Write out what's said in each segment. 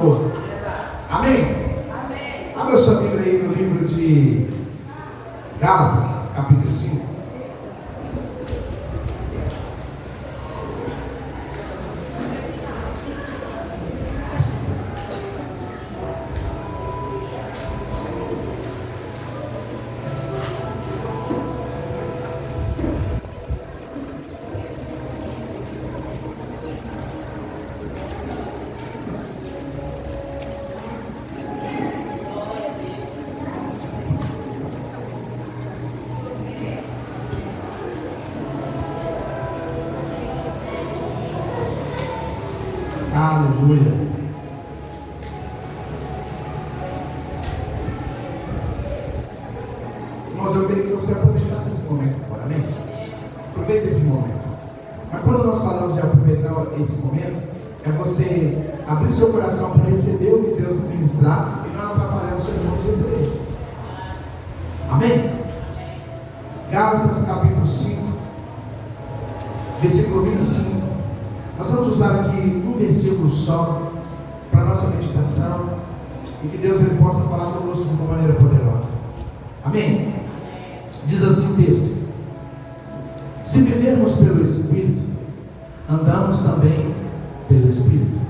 Amém? Amém. Abra sua Bíblia aí no livro de Gálatas, capítulo 5. Aleluia. Irmãos, eu queria que você aproveitasse esse momento agora, amém? Aproveita esse momento. Mas quando nós falamos de aproveitar esse momento, é você abrir seu coração para receber o que Deus vai ministrar e não atrapalhar o seu irmão de receber. Amém? Gálatas capítulo 5, versículo 25. Nós vamos usar aqui um versículo só para a nossa meditação e que Deus ele possa falar conosco de uma maneira poderosa. Amém? Diz assim o texto: se vivermos pelo Espírito, andamos também pelo Espírito.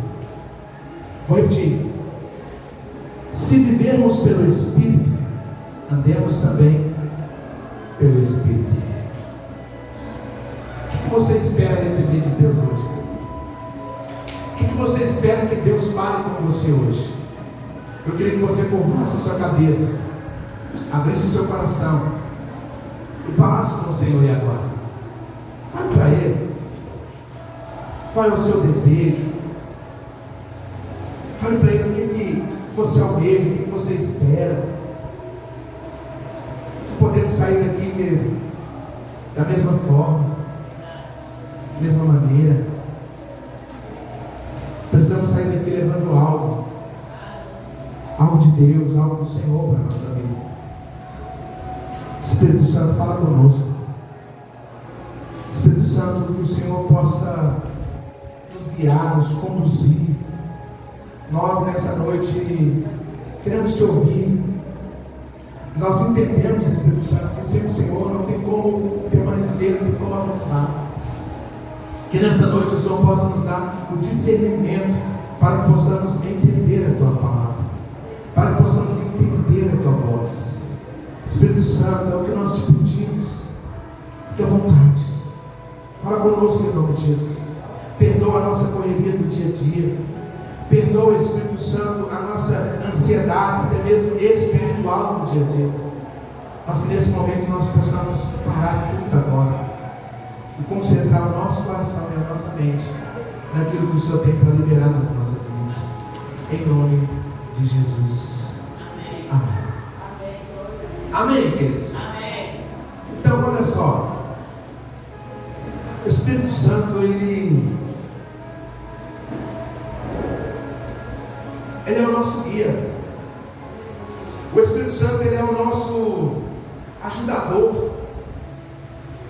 Vou repetir: se vivermos pelo Espírito, andemos também pelo Espírito. O que você espera receber de Deus hoje? O que você espera que Deus fale com você hoje? Eu queria que você curvasse a sua cabeça, abrisse o seu coração e falasse com o Senhor. E agora? Fale para Ele. Qual é o seu desejo? Fale para Ele o que você almeja, o que você espera. Podemos sair daqui, querido, da mesma forma, da mesma maneira. Precisamos sair daqui levando algo de Deus, algo do Senhor para a nossa vida. Espírito Santo, fala conosco. Espírito Santo, que o Senhor possa nos guiar, nos conduzir. Nós nessa noite queremos te ouvir. Nós entendemos, Espírito Santo, que sem o Senhor não tem como permanecer, não tem como avançar. Que nessa noite o Senhor possa nos dar o discernimento para que possamos entender a Tua palavra, para que possamos entender a Tua voz. Espírito Santo, é o que nós te pedimos. Fique à vontade. Fala conosco em nome de Jesus. Perdoa a nossa correria do dia a dia. Perdoa, Espírito Santo, a nossa ansiedade, até mesmo espiritual do dia a dia. Mas que nesse momento nós possamos parar tudo agora e concentrar o nosso coração e a nossa mente naquilo que o Senhor tem para liberar nas nossas vidas. Em nome de Jesus. Amém. Amém, queridos? Amém. Então, olha só. O Espírito Santo, ele é o nosso guia. O Espírito Santo, ele é o nosso ajudador.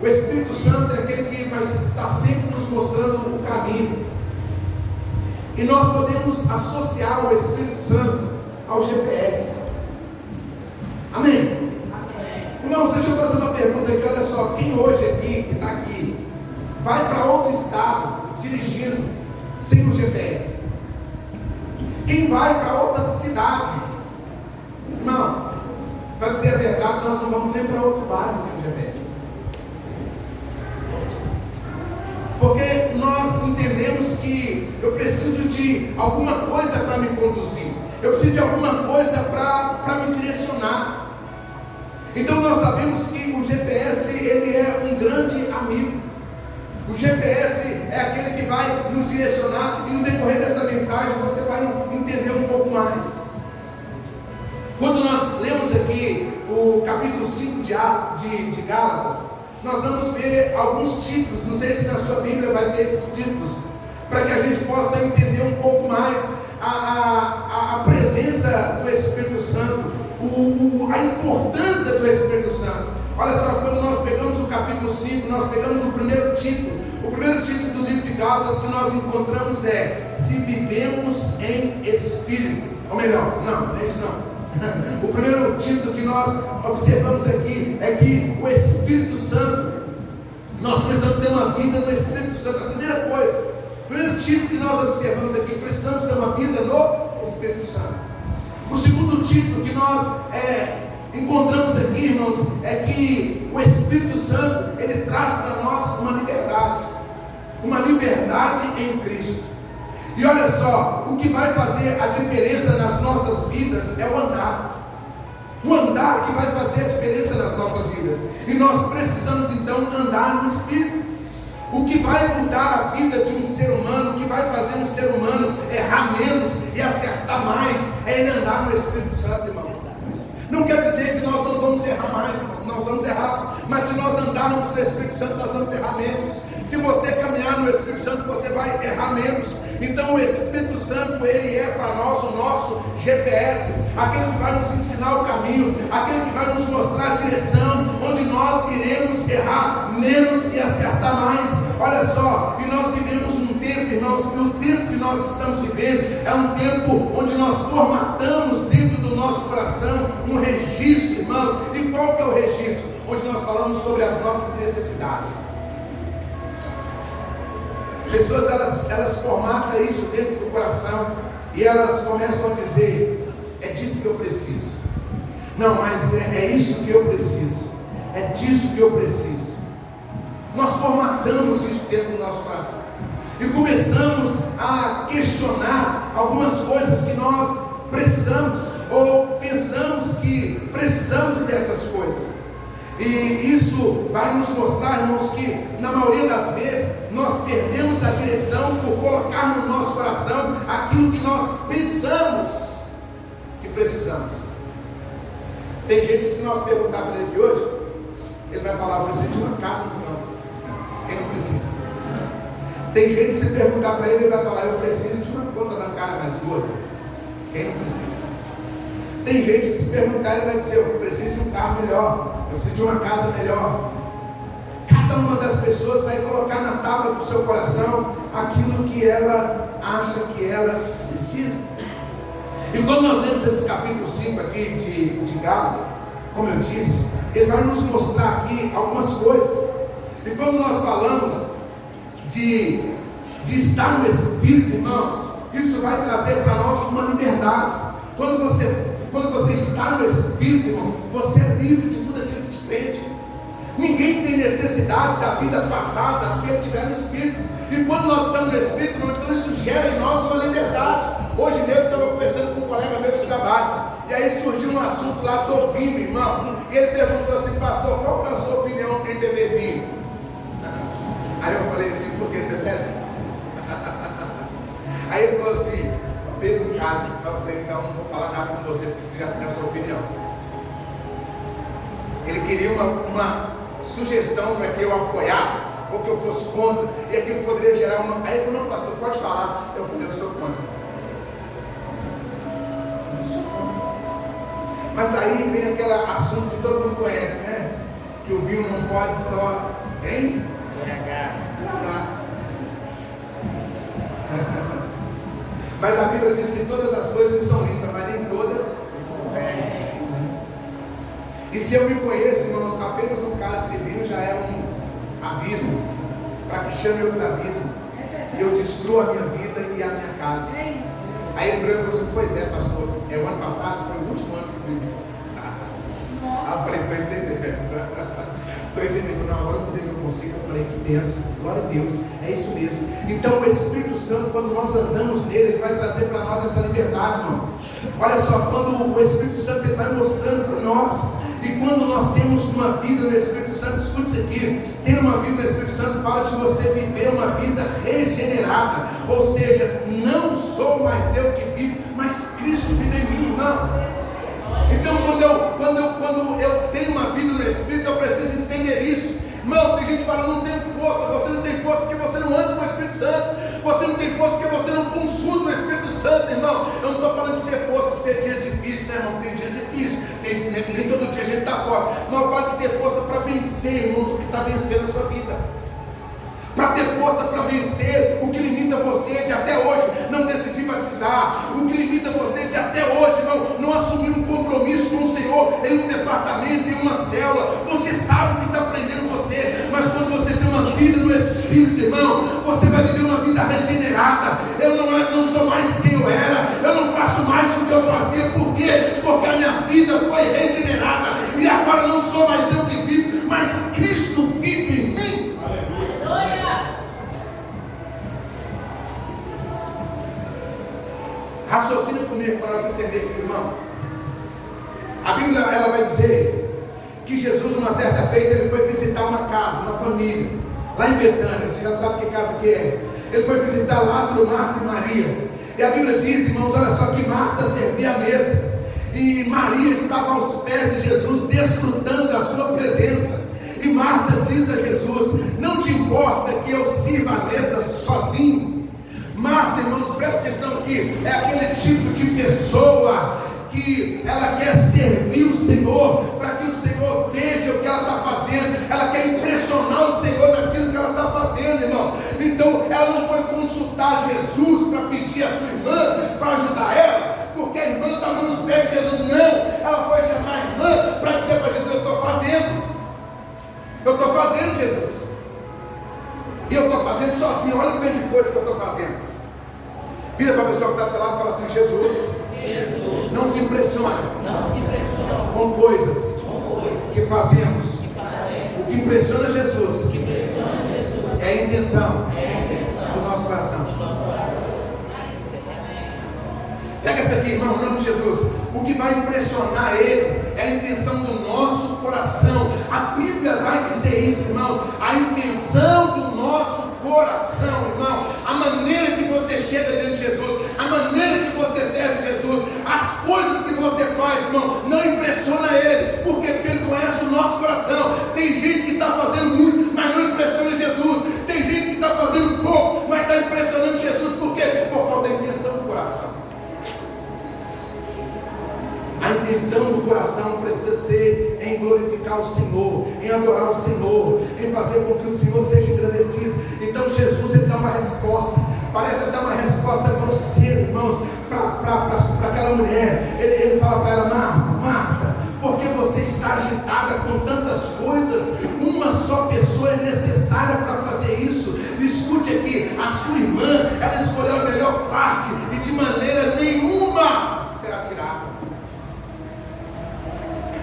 O Espírito Santo é aquele que vai estar sempre nos mostrando o caminho. E nós podemos associar o Espírito Santo ao GPS. Amém? Amém. Irmão, deixa eu fazer uma pergunta aqui. Olha só, quem hoje aqui, que está aqui, vai para outro estado dirigindo sem o GPS? Quem vai para outra cidade? Irmão, para dizer a verdade, nós não vamos nem para outro bairro sem o GPS. Porque nós entendemos que eu preciso de alguma coisa para me conduzir. Eu preciso de alguma coisa para me direcionar. Então nós sabemos que o GPS, ele é um grande amigo. O GPS é aquele que vai nos direcionar. E no decorrer dessa mensagem você vai entender um pouco mais. Quando nós lemos aqui o capítulo 5 de Gálatas, nós vamos ver alguns títulos. Não sei se na sua Bíblia vai ter esses títulos, para que a gente possa entender um pouco mais a presença do Espírito Santo, a importância do Espírito Santo. Olha só, quando nós pegamos o capítulo 5, nós pegamos o primeiro título. O primeiro título do livro de Gálatas que nós encontramos é: se vivemos em Espírito. Ou melhor, não é isso não. O primeiro título que nós observamos aqui é que o Espírito Santo, nós precisamos ter uma vida no Espírito Santo. A primeira coisa, o primeiro título que nós observamos aqui: precisamos ter uma vida no Espírito Santo. O segundo título que nós encontramos aqui, irmãos, é que o Espírito Santo, ele traz para nós uma liberdade em Cristo. E olha só, o que vai fazer a diferença nas nossas vidas é o andar. O andar que vai fazer a diferença nas nossas vidas. E nós precisamos então andar no Espírito. O que vai mudar a vida de um ser humano, o que vai fazer um ser humano errar menos e acertar mais, é ele andar no Espírito Santo, irmão. Não quer dizer que nós não vamos errar mais, nós vamos errar, mas se nós andarmos no Espírito Santo, nós vamos errar menos. Se você caminhar no Espírito Santo, você vai errar menos. Então o Espírito Santo, ele é para nós o nosso GPS, aquele que vai nos ensinar o caminho, aquele que vai nos mostrar a direção, onde nós iremos errar menos e acertar mais. Olha só, e nós vivemos um tempo, irmãos, e o tempo que nós estamos vivendo é um tempo onde nós formatamos dentro do nosso coração um registro, irmãos. E qual que é o registro? Onde nós falamos sobre as nossas necessidades. As pessoas, elas formatam isso dentro do coração e elas começam a dizer: é disso que eu preciso. Não, mas é isso que eu preciso. É disso que eu preciso. Nós formatamos isso dentro do nosso coração e começamos a questionar algumas coisas que nós precisamos, ou pensamos que precisamos dessas coisas. E isso vai nos mostrar, irmãos, que na maioria das vezes nós perdemos a direção por colocar no nosso coração aquilo que nós pensamos que precisamos. Tem gente que, se nós perguntar para ele de hoje, ele vai falar: eu preciso de uma casa no campo. Quem não precisa? Tem gente que, se perguntar para ele, ele vai falar: eu preciso de uma conta bancária mais gorda. Quem não precisa? Tem gente que, se perguntar, ele vai dizer: eu preciso de um carro melhor, eu preciso de uma casa melhor. Cada uma das pessoas vai colocar na tábua do seu coração aquilo que ela acha que ela precisa. E quando nós lemos esse capítulo 5 aqui de Gálatas, como eu disse, ele vai nos mostrar aqui algumas coisas. E quando nós falamos de estar no Espírito, irmãos, isso vai trazer para nós uma liberdade. Quando você está no Espírito, irmão, você é livre de tudo aquilo que te prende. Ninguém tem necessidade da vida passada se ele estiver no Espírito. E quando nós estamos no Espírito, então isso gera em nós uma liberdade. Hoje mesmo eu estava conversando com um colega meu de trabalho, e aí surgiu um assunto lá do vinho, irmãos. E ele perguntou assim: pastor, qual que é a sua opinião em beber vinho? Aí eu falei assim: por que você bebe? Aí ele falou assim: eu bebo em casa. Eu falei: então não vou falar nada com você, porque você já tem a sua opinião. Ele queria uma sugestão para que eu apoiasse ou que eu fosse contra, e aquilo poderia gerar uma. Aí ele falou: não, pastor, pode falar. Eu falei: eu sou contra. Eu sou contra. Mas aí vem aquele assunto que todo mundo conhece, né? Que o vinho não pode só embriagar. Mas a Bíblia diz que todas as coisas não são lícitas, mas nem todas. E se eu me conheço, irmãos, apenas um cálice de vinho já é um abismo, para que chame outro abismo, e eu destruo a minha vida e a minha casa. Aí ele falou assim: pois é, pastor, o ano passado foi o último ano que eu vivi. Aí eu falei: estou entendendo. Estou entendendo. Não, agora eu mudei meu conceito. Eu falei: que bênção, glória a Deus, é isso mesmo. Então o Espírito Santo, quando nós andamos nele, ele vai trazer para nós essa liberdade, irmão. Olha só, quando o Espírito Santo ele vai mostrando para nós. E quando nós temos uma vida no Espírito Santo, escute isso aqui: ter uma vida no Espírito Santo fala de você viver uma vida regenerada. Ou seja, não sou mais eu que vivo, mas Cristo vive em mim, irmãos. Então quando eu tenho uma vida no Espírito, eu preciso entender isso. Irmão, tem gente falando: não tem força. Você não tem força porque você não anda com o Espírito Santo. Você não tem força porque você não consulta o Espírito Santo, irmão. Eu não estou falando de ter força, de ter dias difíceis, né, irmão? Tem dias difíceis. Nem todo dia a gente está forte, mas eu falo de ter força para vencer, irmãos, o que está vencendo a sua vida. Para ter força para vencer o que limita você de até hoje não decidir batizar, o que limita você de até hoje não assumir um compromisso com o Senhor em um departamento, em uma célula. Você sabe o que está prendendo você, mas quando você tem uma vida no Espírito, irmão, você vai viver uma vida regenerada. Eu não sou mais quem eu era, eu não faço mais o que eu fazia. Por quê? Porque a minha vida foi regenerada e agora não sou mais eu que vivo, mas Cristo vive em mim. Raciocina comigo para nós entender, irmão. A Bíblia ela vai dizer que Jesus, uma certa feita, ele foi visitar uma casa, uma família, lá em Betânia. Você já sabe que casa que é. Ele foi visitar Lázaro, Marta e Maria. E a Bíblia diz, irmãos, olha só, que Marta servia a mesa e Maria estava aos pés de Jesus, desfrutando da sua presença. E Marta diz a Jesus: não te importa que eu sirva a mesa sozinho? Marta, irmãos, presta atenção aqui, é aquele tipo de pessoa que ela quer servir o Senhor, para que o Senhor veja o que ela está fazendo, ela quer impressionar o Senhor naquilo que ela está fazendo, irmão. Então ela não foi consultar Jesus para pedir a sua irmã para ajudar ela, porque a irmã estava nos pés de Jesus. Não, ela foi chamar a irmã para dizer para Jesus: eu estou fazendo Jesus, e eu estou fazendo sozinho. Olha o tanto de coisa que eu estou fazendo. Vira para a pessoa que está do seu lado e fala assim: Jesus, não se impressiona com coisas que fazemos. O que impressiona Jesus é a intenção do nosso coração. Pega essa aqui, irmão, em nome de Jesus. O que vai impressionar ele é a intenção do nosso coração. A Bíblia vai dizer isso, irmão. A intenção do nosso coração, irmão. A maneira que você chega diante de Jesus, a maneira que você serve Jesus, as coisas que você faz, irmão, não impressiona ele, porque ele conhece o nosso coração. Tem gente que está fazendo muito, mas não impressiona Jesus. Tem gente que está fazendo pouco, mas está impressionando Jesus. Por quê? Por causa da intenção do coração. A intenção do coração precisa ser em glorificar o Senhor, em adorar o Senhor, em fazer com que o Senhor seja engrandecido. Então Jesus, ele dá uma resposta, parece dar uma resposta grosseira, irmãos, para aquela mulher. Ele fala para ela: Marta, Marta, por que você está agitada com tantas coisas? Uma só pessoa é necessária para fazer isso. Escute aqui, a sua irmã, ela escolheu a melhor parte e de maneira nenhuma será tirada.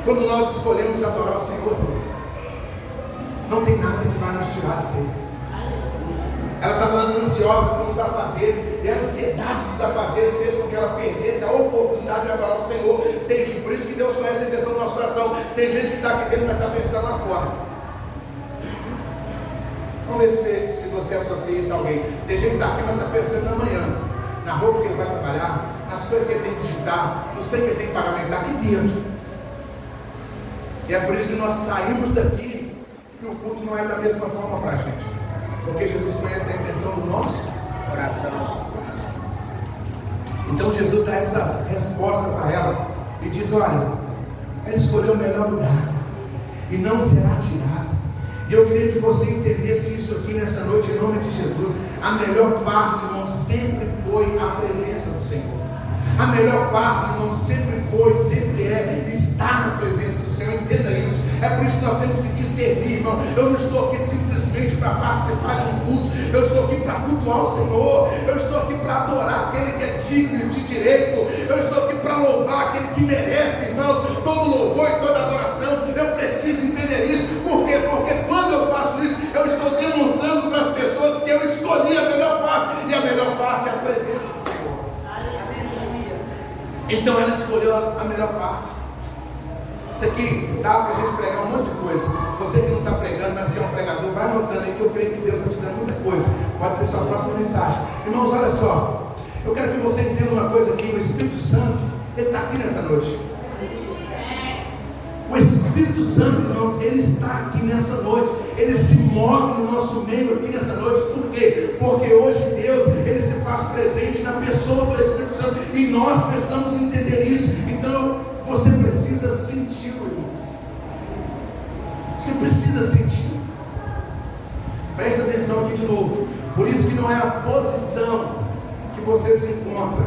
Quando nós escolhemos adorar o Senhor, não tem nada que vai nos tirar disso aí. Ela estava ansiosa com os afazeres, e a ansiedade dos afazeres fez com que ela perdesse a oportunidade de adorar o Senhor. Por isso que Deus conhece a intenção do nosso coração. Tem gente que está aqui dentro, mas está pensando lá fora. Vamos ver se você associa isso a alguém. Tem gente que está aqui, mas está pensando na manhã, na roupa que ele vai trabalhar, nas coisas que ele tem que digitar, nos trem que ele tem que pagar, está aqui dentro. E é por isso que nós saímos daqui e o culto não é da mesma forma para a gente, porque Jesus conhece a intenção do nosso coração. Então Jesus dá essa resposta para ela e diz: olha, ela escolheu o melhor lugar e não será tirado. E eu queria que você entendesse isso aqui nessa noite, em nome de Jesus. A melhor parte, irmão, sempre foi a presença do Senhor. A melhor parte, irmão, sempre foi, sempre é estar na presença do Senhor. Entenda isso. É por isso que nós temos que te servir, irmão. Eu não estou aqui simplesmente para participar de um culto. Eu estou aqui para cultuar o Senhor. Eu estou aqui para adorar aquele que é digno de direito. Eu estou aqui para louvar aquele que merece, irmão, todo louvor e toda adoração. Eu preciso entender isso. Por quê? Porque quando eu faço isso, eu estou demonstrando para as pessoas que eu escolhi a melhor parte. E a melhor parte é a presença do Senhor. Então ela escolheu a melhor parte. Isso aqui dá para a gente pregar um monte de coisa. Você que não está pregando, mas que é um pregador, vai anotando aí, que eu creio que Deus está te dando muita coisa. Pode ser sua próxima mensagem. Irmãos, olha só, eu quero que você entenda uma coisa aqui. O Espírito Santo, ele está aqui nessa noite. O Espírito Santo, irmãos, ele está aqui nessa noite. Ele se move no nosso meio aqui nessa noite. Por quê? Porque hoje Deus, ele se faz presente na pessoa do Espírito Santo, e nós precisamos entender isso. Então você precisa senti-lo, irmãos. Você precisa sentir. Presta atenção aqui de novo. Por isso que não é a posição que você se encontra,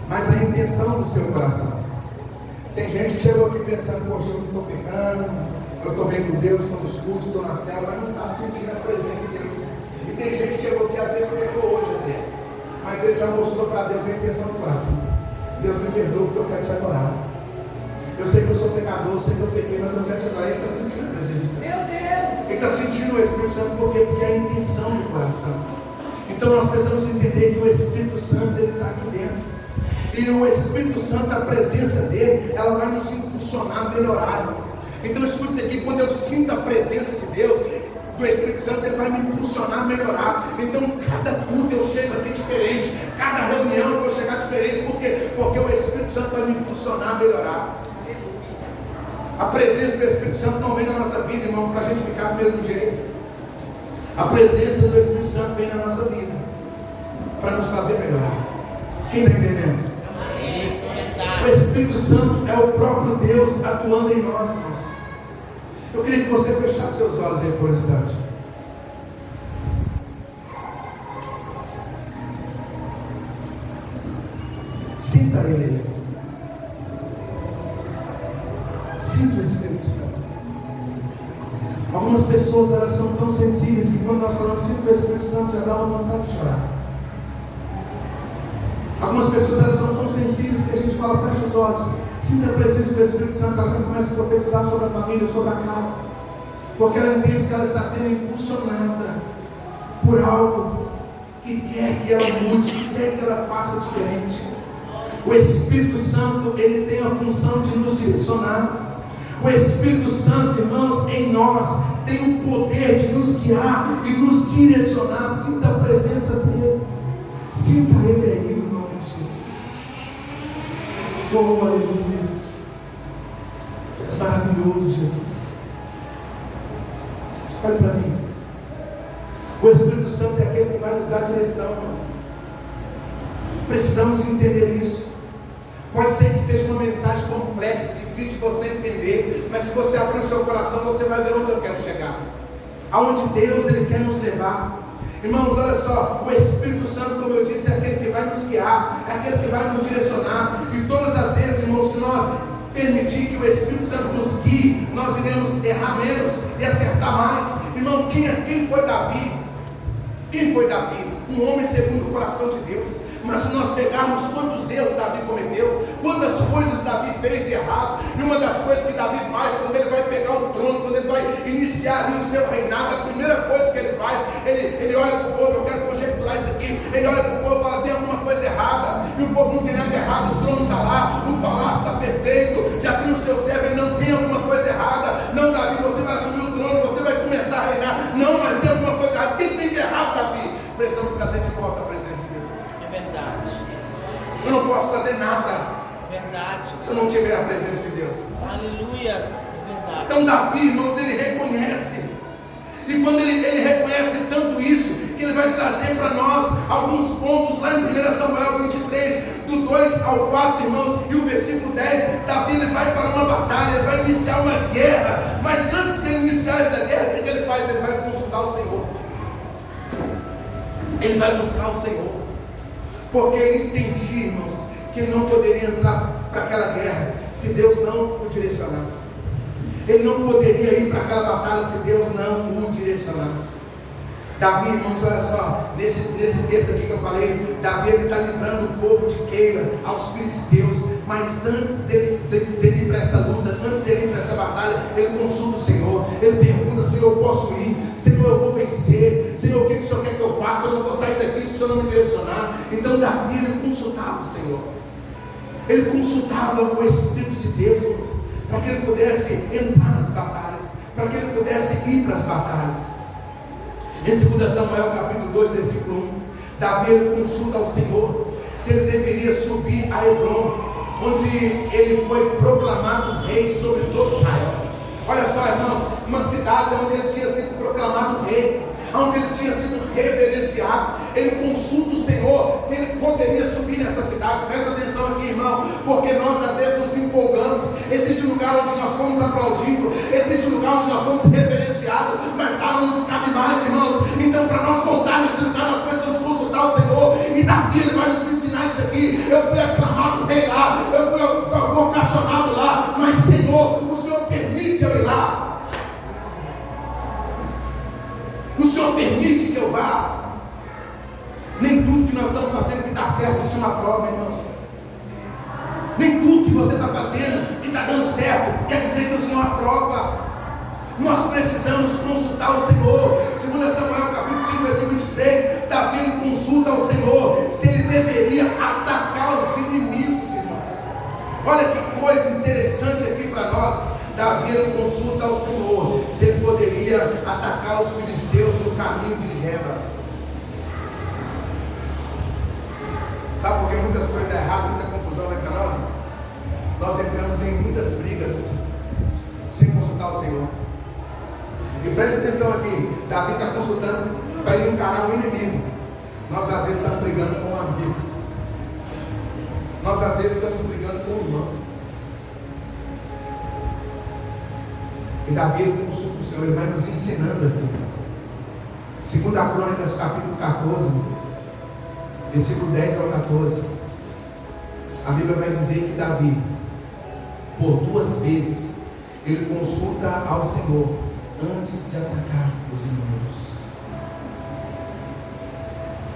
mas a intenção do seu coração. Tem gente que chegou aqui pensando, poxa, eu não estou pecando, eu estou bem com Deus, estou nos cultos, estou na célula, mas não está sentindo a presença de Deus. E tem gente que chegou aqui, às vezes pecou hoje até, mas ele já mostrou para Deus a intenção do coração. Deus me perdoa porque eu quero te adorar. Eu sei que eu sou pecador, eu sei que eu pequei, mas eu quero te adorar. Ele está sentindo a presença de Deus. Meu Deus! Ele está sentindo o Espírito Santo, por quê? Porque é a intenção do coração. Então nós precisamos entender que o Espírito Santo, ele está aqui dentro. E o Espírito Santo, a presença dele, ela vai nos impulsionar a melhorar. Então escute isso aqui, quando eu sinto a presença de Deus, do Espírito Santo, ele vai me impulsionar a melhorar. Então cada culto eu chego aqui diferente, cada reunião eu vou chegar diferente. Por quê? Porque o Espírito Santo vai me impulsionar a melhorar. A presença do Espírito Santo não vem na nossa vida, irmão, para a gente ficar do mesmo jeito. A presença do Espírito Santo vem na nossa vida para nos fazer melhorar. Quem está entendendo? O Espírito Santo é o próprio Deus atuando em nós, irmãos. Eu queria que você fechasse seus olhos aí por um instante. Sinta Ele aí. Sinta o Espírito Santo. Algumas pessoas, elas são tão sensíveis que quando nós falamos sinta o Espírito Santo, já dá uma vontade de chorar. Algumas pessoas, elas são tão sensíveis que a gente fala, fecha os olhos, sinta a presença do Espírito Santo, ela já começa a profetizar sobre a família, sobre a casa, porque ela entende que ela está sendo impulsionada por algo que quer que ela mude, que quer que ela faça diferente. O Espírito Santo, ele tem a função de nos direcionar. O Espírito Santo, irmãos, em nós, tem o poder de nos guiar e nos direcionar. Sinta a presença dele, sinta ele aí. Oh, aleluia. És maravilhoso, Jesus. Olha para mim. O Espírito Santo é aquele que vai nos dar direção. Precisamos entender isso. Pode ser que seja uma mensagem complexa, difícil de você entender, mas se você abrir o seu coração, você vai ver onde eu quero chegar. Aonde Deus, ele quer nos levar. Irmãos, olha só, o Espírito Santo, como eu disse, é aquele que vai nos guiar, é aquele que vai nos direcionar. E todas as vezes, irmãos, que nós permitir que o Espírito Santo nos guie, nós iremos errar menos e acertar mais. Irmão, quem foi Davi? Quem foi Davi? Um homem segundo o coração de Deus. Mas se nós pegarmos quantos erros Davi cometeu, quantas coisas Davi fez de errado, e uma das coisas que Davi faz, quando ele vai pegar o trono, quando ele vai iniciar ali o seu reinado, a primeira coisa que ele faz, ele olha para o povo, eu quero conjecturar isso aqui, ele olha para o povo e fala, tem alguma coisa errada, e o povo não tem nada errado, o trono está lá, o palácio está perfeito, já tem o seu servo, ele não tem alguma coisa errada. Não, Davi, você vai assumir o trono, você vai começar a reinar, não, mas tem alguma coisa errada. O que tem de errado, Davi? Precisamos trazer de volta a presença de Deus. Verdade. Eu não posso fazer nada. Verdade. Se eu não tiver a presença de Deus. Aleluia. Verdade. Então Davi, irmãos, ele reconhece. E quando ele reconhece tanto isso, que ele vai trazer para nós alguns pontos lá em 1 Samuel 23, do 2 ao 4, irmãos, e o versículo 10, Davi ele vai para uma batalha, ele vai iniciar uma guerra. Mas antes de ele iniciar essa guerra, o que ele faz? Ele vai consultar o Senhor. Ele vai buscar o Senhor. Porque ele entendia, irmãos, que ele não poderia entrar para aquela guerra se Deus não o direcionasse. Ele não poderia ir para aquela batalha se Deus não o direcionasse. Davi, irmãos, olha só, nesse texto aqui que eu falei, Davi ele está livrando o povo de Keila aos filisteus, mas antes dele ir para essa luta, antes dele ir para essa batalha, ele consulta o Senhor, ele pergunta, Senhor, eu posso ir? Senhor, eu vou vencer? Senhor, o que o Senhor quer que eu faça? Eu não vou sair daqui se o Senhor não me direcionar. Então Davi, ele consultava o Senhor, ele consultava o Espírito de Deus, irmãos, para que ele pudesse entrar nas batalhas, para que ele pudesse ir para as batalhas. Em 2 Samuel capítulo 2, versículo 1, Davi ele consulta ao Senhor se ele deveria subir a Hebrom, onde ele foi proclamado rei sobre todo Israel. Olha só, irmãos, uma cidade onde ele tinha sido proclamado rei, onde ele tinha sido reverenciado. Ele consulta o Senhor se ele poderia subir nessa cidade. Presta atenção aqui, irmão, porque nós às vezes nos empolgamos existe um lugar onde nós fomos aplaudidos, existe um lugar onde nós fomos reverenciados, mas lá não nos cabe mais, irmãos. Então, para nós voltar nesse lugar, nós precisamos consultar o Senhor. E Davi, ele vai nos ensinar isso aqui. Eu fui aclamado rei lá, eu fui vocacionado lá, mas Senhor, o Senhor permite eu ir lá? O Senhor permite que eu vá? Nem tudo que nós estamos fazendo que está certo, o Senhor aprova, irmãos. Nem tudo que você está fazendo que está dando certo quer dizer que o Senhor aprova. Nós precisamos consultar o Senhor. 2 Samuel capítulo 5, versículo 23, Davi consulta ao Senhor se ele deveria atacar os inimigos, irmãos. Olha que coisa interessante aqui para nós. Davi consulta ao Senhor se ele poderia atacar os filisteus no caminho de Geba. Sabe por que muitas coisas dão errado, muita confusão vem para nós? Nós entramos em muitas brigas sem consultar o Senhor. E preste atenção aqui, Davi está consultando para ele encarar um inimigo. Nós às vezes estamos brigando com um amigo. Nós às vezes estamos brigando com um irmão. E Davi ele consulta o Senhor, ele vai nos ensinando aqui. 2 Crônicas capítulo 14, versículo 10 ao 14, a Bíblia vai dizer que Davi, por 2 vezes, ele consulta ao Senhor antes de atacar os inimigos.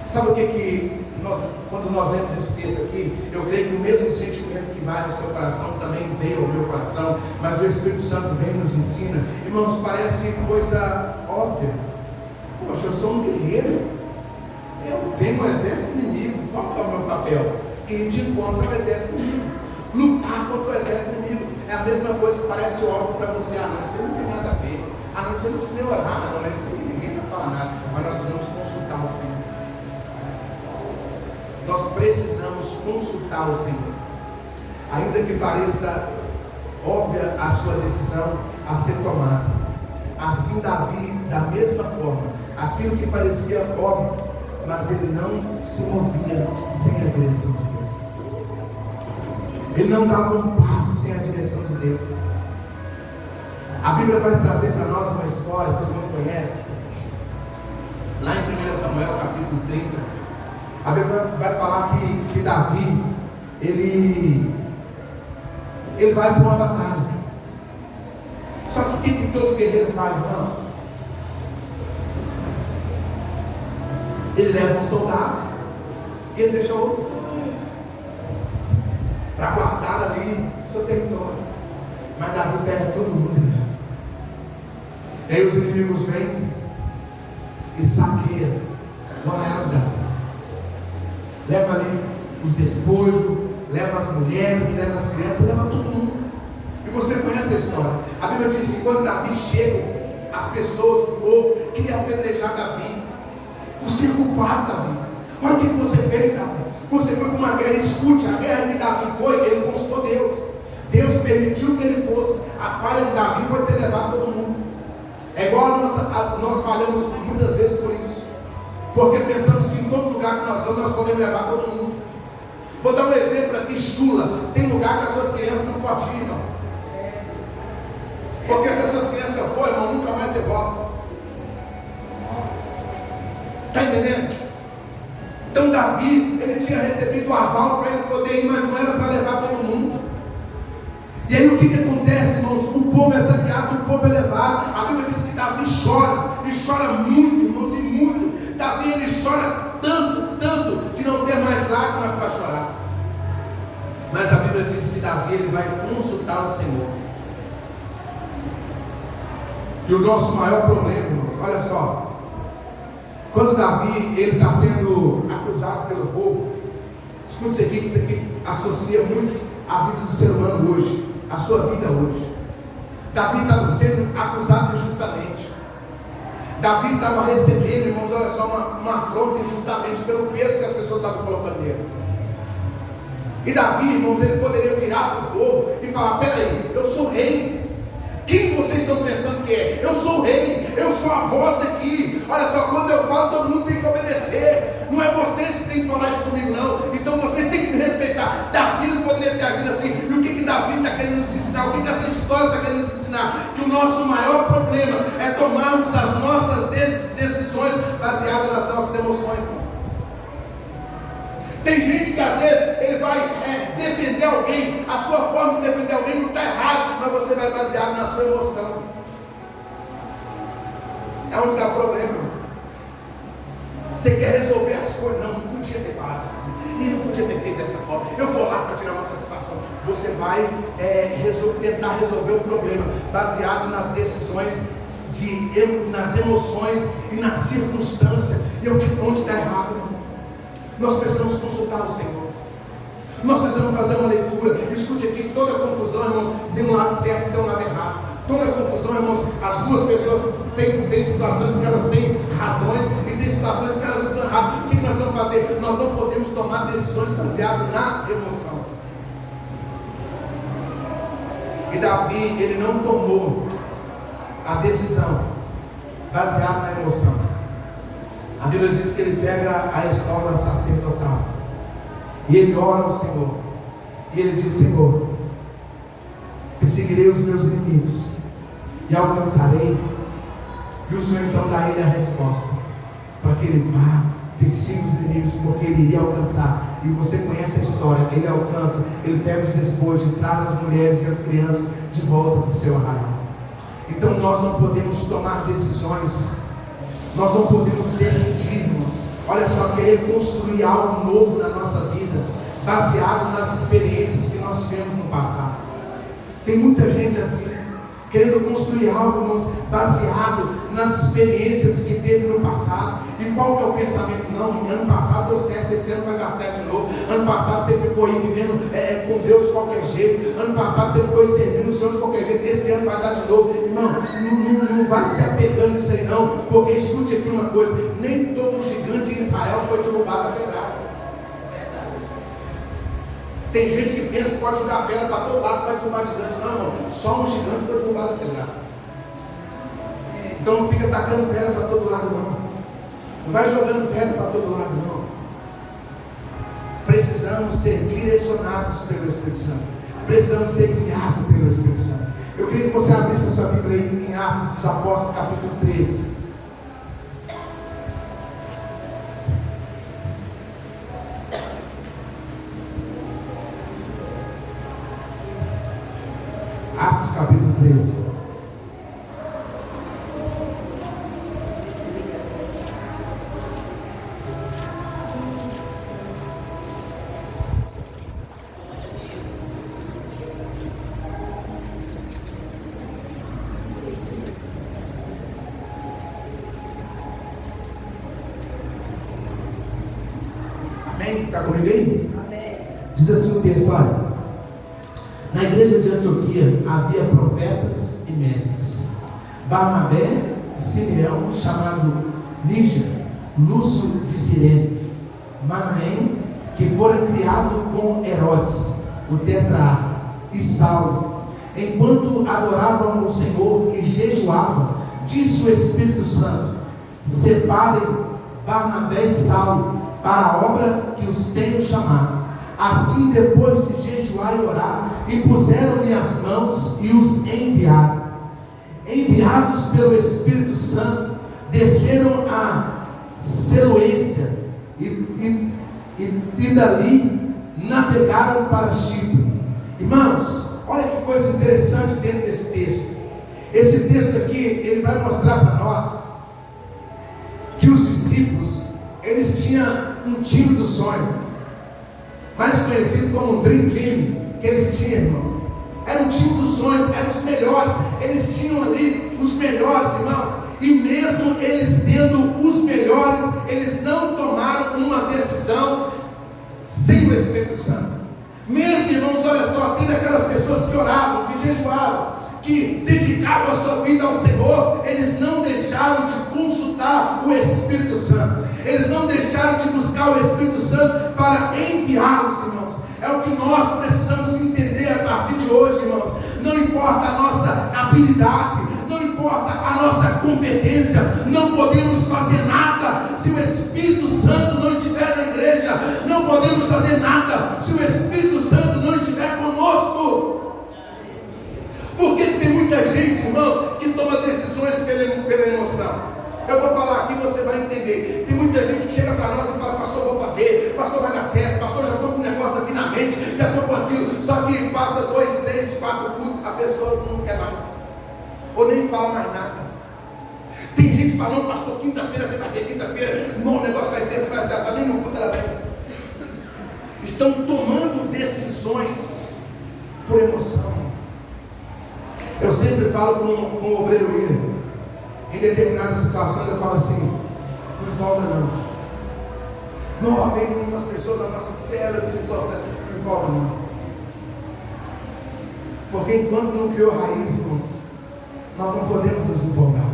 Sabe o que nós, quando nós lemos esse texto aqui, eu creio que o mesmo sentimento que vai ao seu coração também veio ao meu coração, mas o Espírito Santo vem e nos ensina. Irmãos, parece coisa óbvia. Poxa, eu sou um guerreiro, eu tenho um exército inimigo, qual que é o meu papel? Ir de encontro ao exército inimigo, lutar contra o exército inimigo. É a mesma coisa que parece óbvio para você. Não, isso não tem nada a ver. Você não precisa orar, não, mas ninguém vai falar nada. Mas nós precisamos consultar o Senhor. Nós precisamos consultar o Senhor. Ainda que pareça óbvia a sua decisão a ser tomada, assim Davi, da mesma forma, aquilo que parecia óbvio, mas ele não se movia sem a direção de Deus. Ele não dava um passo sem a direção de Deus. A Bíblia vai trazer para nós uma história que todo mundo conhece. Lá em 1 Samuel capítulo 30, a Bíblia vai falar que Davi, ele vai para uma batalha. Só que o que todo guerreiro faz, não? Ele leva uns soldados e ele deixa outros para guardar ali o seu território. Mas Davi pega todo mundo e leva. E aí os inimigos vêm e saqueiam o arraial de Davi. Leva ali os despojos, leva as mulheres, leva as crianças, leva todo mundo. E você conhece a história. A Bíblia diz que quando Davi chega, as pessoas, o povo, queriam apedrejar Davi. Você é culpado, Davi. Olha o que você fez, Davi. Você foi para uma guerra. Escute, a guerra que Davi foi, ele consultou Deus. Deus permitiu que ele fosse. A falha de Davi foi ter levado todo mundo. É igual nós falamos muitas vezes por isso. Porque pensamos que em todo lugar que nós vamos, nós podemos levar todo mundo. Vou dar um exemplo aqui, Chula. Tem lugar que as suas crianças não podem ir, irmão. Porque se as suas crianças forem, irmão, nunca mais você volta. Está entendendo? Então Davi, ele tinha recebido o aval para ele poder ir, mas não era para levar todo mundo. E aí o que acontece, irmãos? O povo é saqueado, o povo é levado. A Bíblia diz que Davi chora, e chora muito, irmãos, e muito. Davi, ele chora tanto, de não ter mais lágrimas para chorar. Mas a Bíblia diz que Davi, ele vai consultar o Senhor. E o nosso maior problema, irmãos, olha só. Quando Davi, ele está sendo acusado pelo povo, escute isso aqui, que isso aqui associa muito a vida do ser humano hoje, a sua vida hoje. Davi estava sendo acusado injustamente. Davi estava recebendo, irmãos, olha só, uma afronta injustamente pelo peso que as pessoas estavam colocando nele. E Davi, irmãos, ele poderia virar para o povo e falar: peraí, eu sou rei. Quem vocês estão pensando que é? Eu sou o rei, eu sou a voz aqui. Olha só, quando eu falo, todo mundo tem que obedecer. Não é vocês que têm que falar isso comigo, não. Então vocês têm que me respeitar. Davi não poderia ter agido assim. E o que Davi está querendo nos ensinar? O que essa história está querendo nos ensinar? Que o nosso maior problema é tomarmos as nossas decisões baseadas nas nossas emoções. Tem gente que às vezes ele vai defender alguém, a sua forma de defender alguém não está errado, mas você vai baseado na sua emoção. É onde dá problema. Você quer resolver as coisas, não podia ter falado assim, e não podia ter feito dessa forma, eu vou lá para tirar uma satisfação. Você vai tentar resolver o problema baseado nas decisões, nas emoções e na circunstância, e onde está errado. Nós precisamos consultar o Senhor. Nós precisamos fazer uma leitura. Escute aqui, toda confusão, irmãos, tem um lado certo e tem um lado errado. Toda confusão, irmãos, as duas pessoas têm situações que elas têm razões e tem situações que elas estão erradas. O que nós vamos fazer? Nós não podemos tomar decisões baseadas na emoção. E Davi, ele não tomou a decisão baseada na emoção. A Bíblia diz que ele pega a escola sacerdotal e ele ora ao Senhor, e ele diz: Senhor, perseguirei os meus inimigos e alcançarei. E o Senhor então dá a ele a resposta, para que ele vá, persiga os inimigos, porque ele iria alcançar. E você conhece a história, ele alcança, ele pega os despojos, traz as mulheres e as crianças de volta para o seu arraial. Então nós não podemos tomar decisões, nós não podemos decidirmos, olha só, querer construir algo novo na nossa vida, baseado nas experiências que nós tivemos no passado. Tem muita gente assim, querendo construir algo baseado nas experiências que teve no passado. E qual que é o pensamento? Não, ano passado deu certo, esse ano vai dar certo de novo. Ano passado você ficou aí vivendo com Deus de qualquer jeito. Ano passado você ficou aí servindo o Senhor de qualquer jeito. Esse ano vai dar de novo. Irmão, não vai se apegando nisso aí não. Porque escute aqui uma coisa: nem todo gigante em Israel foi derrubado a pedrada. Tem gente que pensa que pode jogar pedra para todo lado, vai derrubar gigante. Não, irmão, só um gigante foi derrubado a pedrada. Então não fica tacando pedra para todo lado não. Não vai jogando pedra para todo lado não. Precisamos ser direcionados pelo Espírito Santo. Precisamos ser guiados pelo Espírito Santo. Eu queria que você abrisse a sua Bíblia aí em Atos dos Apóstolos, capítulo 13. Atos capítulo 13. Amém? Está comigo aí? Amém. Diz assim o texto, olha: na igreja de Antioquia havia profetas e mestres: Barnabé, Simeão, chamado Níger, Lúcio de Cirene, Manaém, que fora criado com Herodes, o tetrarca, e Saulo. Enquanto adoravam o Senhor e jejuavam, disse o Espírito Santo: separem Barnabé e Saulo para a obra que os tenho chamado. Assim, depois de jejuar e orar, impuseram-lhe as mãos e os enviaram. Enviados pelo Espírito Santo, desceram a Seleucia e dali navegaram para Chipre. Irmãos, olha que coisa interessante dentro desse texto. Esse texto aqui, ele vai mostrar para nós que os discípulos, eles tinham um time dos sonhos, mais conhecido como um Dream Team, que eles tinham, irmãos. Era um time dos sonhos, eram os melhores. Eles tinham ali os melhores, irmãos. E mesmo eles tendo os melhores, eles não tomaram uma decisão sem o Espírito Santo. Mesmo, irmãos, olha só, tem aquelas pessoas que oravam, que jejuavam, que dedicavam a sua vida ao Senhor, eles não deixaram de consultar o Espírito Santo. Eles não deixaram de buscar o Espírito Santo para enviá-los, irmãos. É o que nós precisamos entender a partir de hoje, irmãos. Não importa a nossa habilidade, não importa a nossa competência, não podemos fazer nada se o Espírito Santo não estiver na igreja. Não podemos fazer nada se o Espírito Santo não estiver conosco. acaba o culto, a pessoa não quer mais, ou nem fala mais nada. Tem gente falando, pastor, quinta-feira, você vai ver, quinta-feira, não, o negócio vai ser, você vai ser assado, nem no culto ela vem. Estão tomando decisões por emoção. Eu sempre falo com o obreiro William, em determinadas situações eu falo assim, não empolga não. Não, vem umas pessoas da nossa célula, não empolga não. Porque enquanto não criou raiz, irmãos, nós não podemos nos empolgar.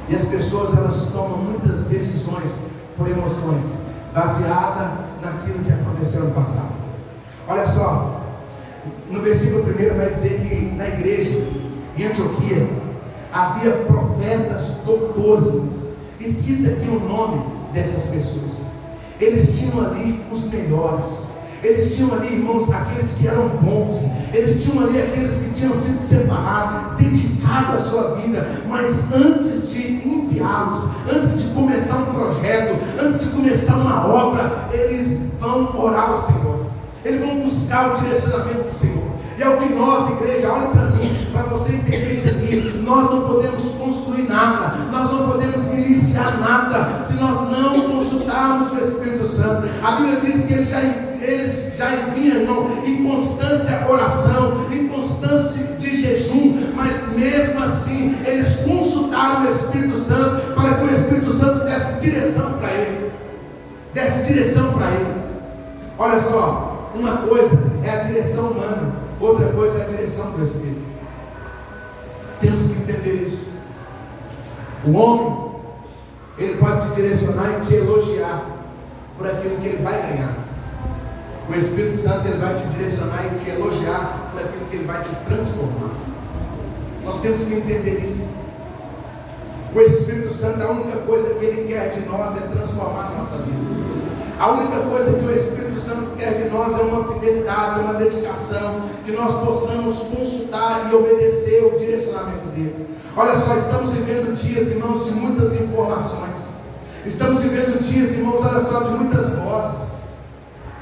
E as pessoas, elas tomam muitas decisões por emoções, baseada naquilo que aconteceu no passado. Olha só, no versículo 1 vai dizer que na igreja, em Antioquia, havia profetas, doutores, e cita aqui o nome dessas pessoas. Eles tinham ali os melhores. Eles tinham ali, irmãos, aqueles que eram bons. Eles tinham ali aqueles que tinham sido separados, dedicado a sua vida. Mas antes de enviá-los, antes de começar um projeto, antes de começar uma obra, eles vão orar ao Senhor. Eles vão buscar o direcionamento do Senhor. E é o que nós, igreja, olhe para mim, para você entender isso aqui. Nós não podemos construir nada, nós não podemos iniciar nada, se nós não consultarmos o Espírito Santo. A Bíblia diz que eles já enviam, irmão, em constância oração, em constância de jejum, mas mesmo assim, eles consultaram o Espírito Santo, para que o Espírito Santo desse direção para eles, Olha só, uma coisa é a direção humana, outra coisa é a direção do Espírito. Temos que entender isso. O homem, ele pode te direcionar e te elogiar por aquilo que ele vai ganhar. O Espírito Santo, ele vai te direcionar e te elogiar por aquilo que ele vai te transformar. Nós temos que entender isso. O Espírito Santo, a única coisa que ele quer de nós é transformar a nossa vida. A única coisa que o Espírito Santo quer de nós é uma fidelidade, é uma dedicação, que nós possamos consultar e obedecer o direcionamento dele. Olha só, estamos vivendo dias, irmãos, de muitas informações. Estamos vivendo dias, irmãos, olha só, de muitas vozes.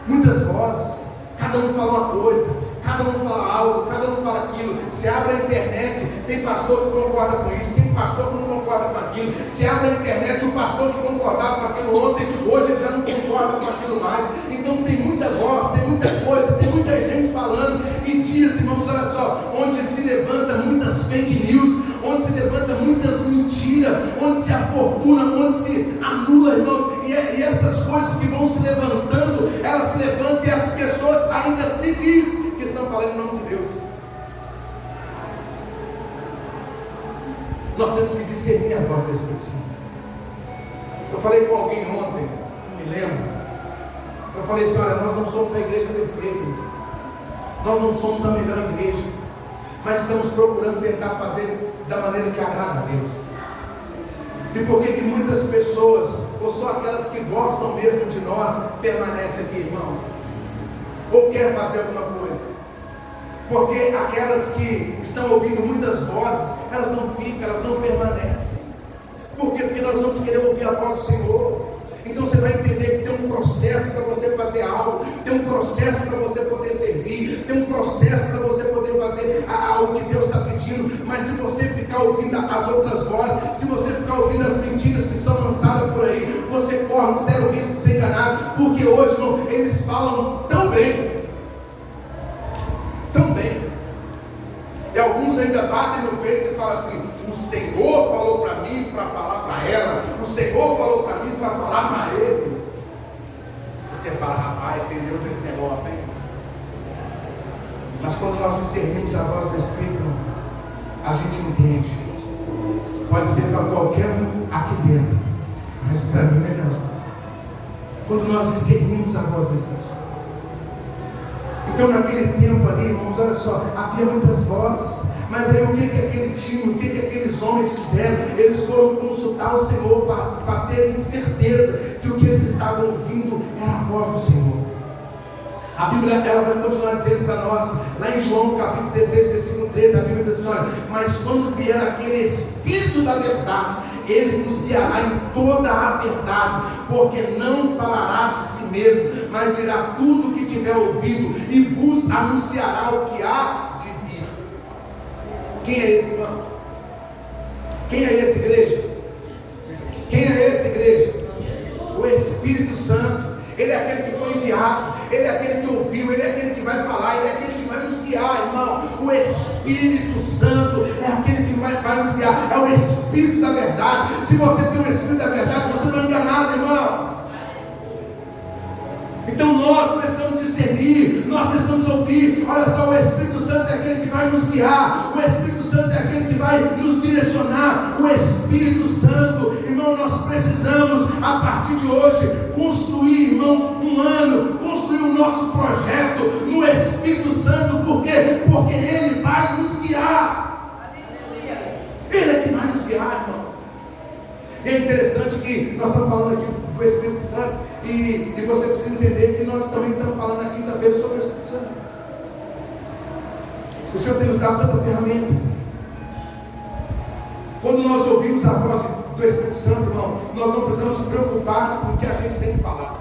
Muitas vozes. Cada um fala uma coisa, cada um fala algo, cada um fala aquilo. Se abre a internet, tem pastor que concorda com isso, tem pastor que não concorda com aquilo. Se abre a internet, o pastor que concordava com aquilo ontem, hoje ele já não concorda com aquilo mais. Então tem muita voz, tem muita coisa, tem muita gente falando. E dias, irmãos, olha só, onde se levanta muitas fake news, onde se levanta muitas mentiras, onde se afortuna, onde se anula, irmãos. E essas coisas que vão se levantando, elas se levantam e as pessoas ainda se dizem que estão falando em nome de Deus. Nós temos que discernir a voz do Espírito Santo. Eu falei com alguém ontem, não me lembro. Eu falei assim, olha, nós não somos a igreja perfeita. Nós não somos a melhor igreja. Mas estamos procurando tentar fazer da maneira que agrada a Deus. E por que muitas pessoas, ou só aquelas que gostam mesmo de nós, permanecem aqui, irmãos? Ou quer fazer alguma coisa? Porque aquelas que estão ouvindo muitas vozes, elas não ficam, elas não permanecem. Por quê? Porque nós vamos querer ouvir a voz do Senhor. Então você vai entender que tem um processo para você fazer algo, tem um processo para você poder servir, tem um processo para você poder fazer algo que Deus está pedindo. Mas se você ficar ouvindo as outras vozes, se você ficar ouvindo as mentiras que são lançadas por aí, você corre um sério risco de ser enganado, porque hoje, irmão, eles falam tão bem, e alguns ainda batem no peito e falam assim: o Senhor falou para mim para falar para ela, o Senhor falou para mim para falar para ele. Você fala, rapaz, tem Deus nesse negócio, hein? Mas quando nós discernimos a voz do Espírito, irmão, a gente entende. Pode ser para qualquer um aqui dentro, mas para mim não é não. Quando nós discernimos a voz do Espírito Santo. Então naquele tempo ali, irmãos, olha só, havia muitas vozes. Mas aí o que aquele time, o que aqueles homens fizeram? Eles foram consultar o Senhor para terem certeza que o que eles estavam ouvindo era a voz do Senhor. A Bíblia, ela vai continuar dizendo para nós, lá em João capítulo 16, versículo 13, a Bíblia diz assim, olha, mas quando vier aquele Espírito da verdade, ele vos guiará em toda a verdade, porque não falará de si mesmo, mas dirá tudo o que tiver ouvido, e vos nos anunciará o que há de vir. Quem é esse, irmão? Quem é esse, igreja? Quem é esse, igreja? O Espírito Santo. Ele é aquele que foi enviado, ele é aquele que ouviu, ele é aquele que vai falar, ele é aquele que vai nos guiar, irmão. O Espírito Santo é aquele que vai nos guiar, é o Espírito da verdade. Se você tem o Espírito da verdade, você não é enganado, irmão. Então nós precisamos discernir, nós precisamos ouvir. Olha só, o Espírito Santo é aquele que vai nos guiar, o Espírito Santo é aquele que vai nos direcionar. O Espírito Santo, irmão, nós precisamos a partir de hoje construir, irmãos, um ano, construir o nosso projeto no Espírito Santo. Por quê? Porque Ele vai nos guiar. Ele é que vai nos guiar, irmão. E é interessante que nós estamos falando aqui do Espírito Santo, e você precisa entender que nós também estamos falando na quinta-feira sobre o Espírito Santo. O Senhor tem nos dado tanta ferramenta. Quando nós ouvimos a voz do Espírito Santo, irmão, nós não precisamos nos preocupar com o que a gente tem que falar.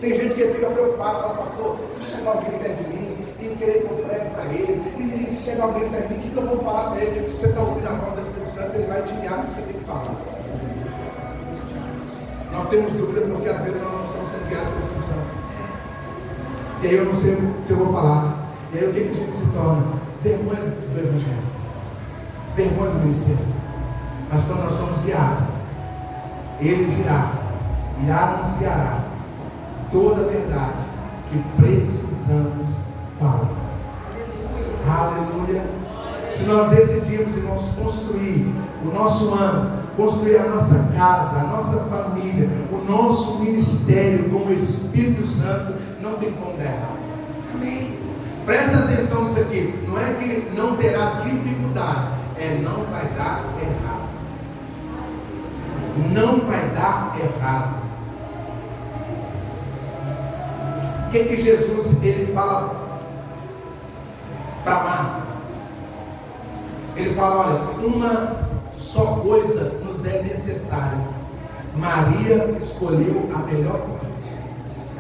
Tem gente que fica preocupada, fala, pastor, se chegar alguém perto de mim e querer que eu pregue para ele, e se chegar alguém perto de mim, o que eu vou falar para ele? Se você está ouvindo a voz do Espírito Santo, ele vai te guiar no que você tem que falar. Nós temos dúvida porque às vezes nós não estamos sendo guiados pelo Espírito Santo. E aí eu não sei o que eu vou falar. E aí o que a gente se torna? Vergonha do Evangelho, vergonha do ministério. Mas quando nós somos guiados, Ele dirá e anunciará toda a verdade que precisamos falar. Aleluia. Se nós decidirmos, irmãos, construir o nosso ano, construir a nossa casa, a nossa família, o nosso ministério com o Espírito Santo, não tem como dar errado. Amém. Presta atenção nisso aqui. Não é que não terá dificuldade, não vai dar errado. Não vai dar errado. O que Jesus ele fala para Marta? Ele fala, olha, uma só coisa nos é necessária. Maria escolheu a melhor parte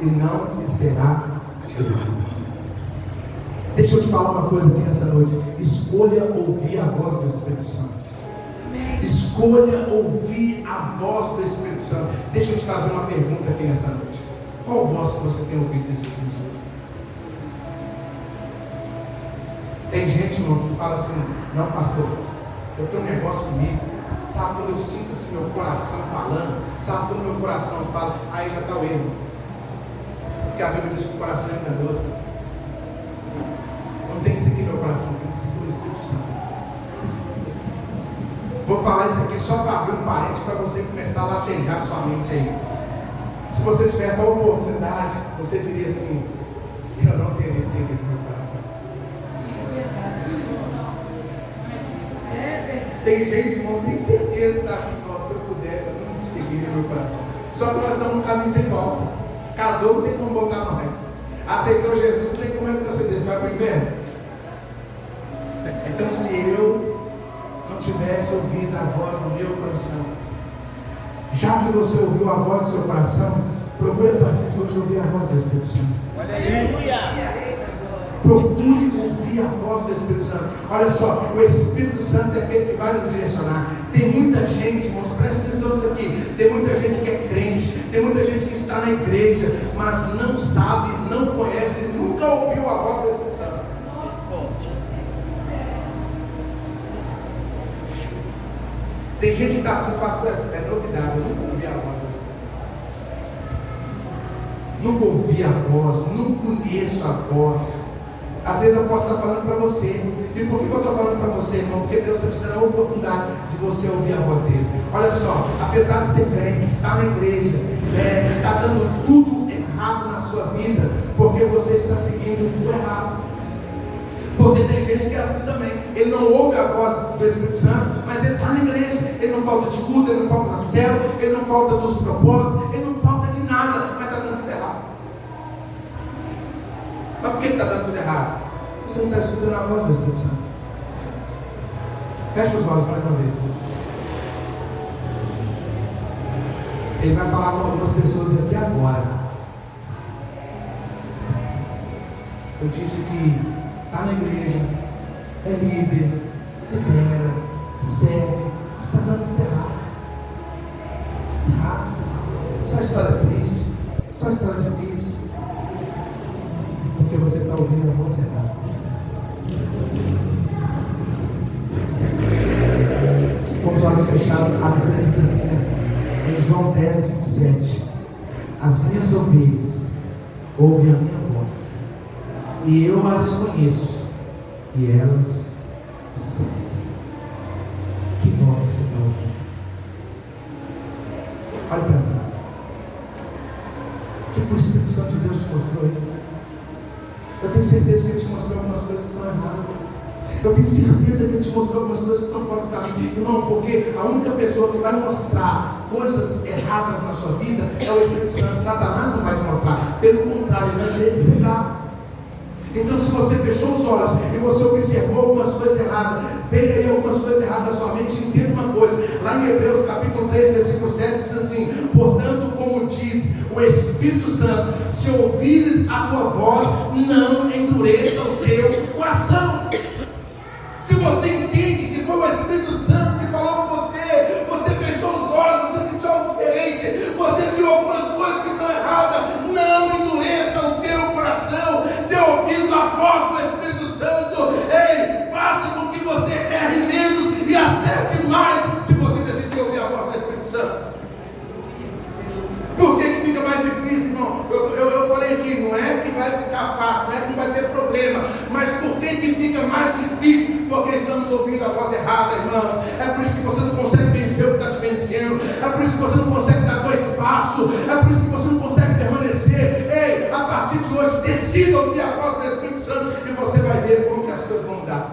e não lhe será tirada. Deixa eu te falar uma coisa aqui nessa noite. Escolha ouvir a voz do Espírito Santo. Escolha ouvir a voz do Espírito Santo. Deixa eu te fazer uma pergunta aqui nessa noite. Qual voz que você tem ouvido nesses últimos dias? Tem gente, irmãos, que fala assim, não, pastor, eu tenho um negócio comigo. Sabe quando eu sinto assim meu coração falando? Sabe quando meu coração fala? Aí já está o erro. Porque a Bíblia diz que o coração é enganoso. Não tem que seguir meu coração, tem que seguir o Espírito Santo. Vou falar isso aqui só para abrir um parênteses para você começar a latejar sua mente aí. Se você tivesse a oportunidade, você diria assim, eu não teria seguido meu coração. Tem gente, irmão, tem certeza que está assim, se eu pudesse, eu não seguiria meu coração. Só que nós estamos num caminho sem volta. Casou, não tem como voltar mais. Aceitou Jesus, não tem como retroceder, você vai para o inferno. Então, se eu não tivesse ouvido a voz do meu coração, já que você ouviu a voz do seu coração, procure a partir de hoje ouvir a voz do Espírito Santo. Aleluia. Procure ouvir a voz do Espírito Santo. Olha só, o Espírito Santo é aquele que vai nos direcionar. Tem muita gente, irmãos, presta atenção nisso aqui. Tem muita gente que é crente, tem muita gente que está na igreja, mas não sabe, não conhece, nunca ouviu a voz do Espírito Santo. Tem gente que está assim, pastor, é novidade, eu nunca ouvi a voz do Espírito Santo. Nunca ouvi a voz, não conheço a voz. Às vezes eu posso estar falando para você. E por que eu estou falando para você, irmão? Porque Deus está te dando a oportunidade de você ouvir a voz dele. Olha só, apesar de ser crente, estar na igreja, está dando tudo errado na sua vida, porque você está seguindo o errado. Porque tem gente que é assim também. Ele não ouve a voz do Espírito Santo, mas ele está na igreja. Ele não falta de culto, ele não falta na célula, ele não falta dos propósitos, ele não falta de nada, mas está dando tudo errado. Mas por que está dando tudo errado? Você não está escutando a voz do Espírito Santo. Fecha os olhos mais uma vez. Ele vai falar com algumas pessoas aqui agora. Eu disse que está na igreja, é líder, lidera, serve, mas está dando tudo errado. Errado. Só história triste, só história difícil. Porque você está ouvindo a voz errada. Com os olhos fechados, a Bíblia diz assim, em João 10, 27, as minhas ovelhas ouvem a minha voz, e eu as conheço, e elas me seguem. Que voz você está ouvindo? Olha para mim. O que o Espírito Santo de Deus te mostrou aí? Eu tenho certeza que Ele te mostrou algumas coisas que estão erradas. Eu tenho certeza que Ele te mostrou algumas coisas que estão fora do caminho. Irmão, porque a única pessoa que vai mostrar coisas erradas na sua vida é o Espírito Santo. Satanás não vai te mostrar. Pelo contrário, ele vai querer te cegar. Então, se você fechou os olhos e você observou algumas coisas erradas, veio aí algumas coisas erradas na sua mente, entenda uma coisa. Lá em Hebreus capítulo 3, versículo 7, diz assim: portanto, como diz o Espírito Santo, se ouvires a tua voz, não endureça o teu coração. Se você entende que foi o Espírito Santo que falou com você, você fechou os olhos, você sentiu algo diferente, você viu algumas coisas que estão erradas, não endureça o teu coração, dê ouvido à voz do Espírito Santo. Ei, faça com que você erre menos e acerte mais, se você decidir ouvir a voz do Espírito Santo. Por que fica mais difícil, irmão? Eu falei aqui, não é que vai ficar fácil, não é que não vai ter problema, mas por que fica mais difícil? Porque estamos ouvindo a voz errada, irmãos. É por isso que você não consegue vencer o que está te vencendo, é por isso que você não consegue dar 2 passos, é por isso que você não consegue permanecer. Ei, a partir de hoje, decida ouvir a voz do Espírito Santo e você vai ver como que as coisas vão mudar.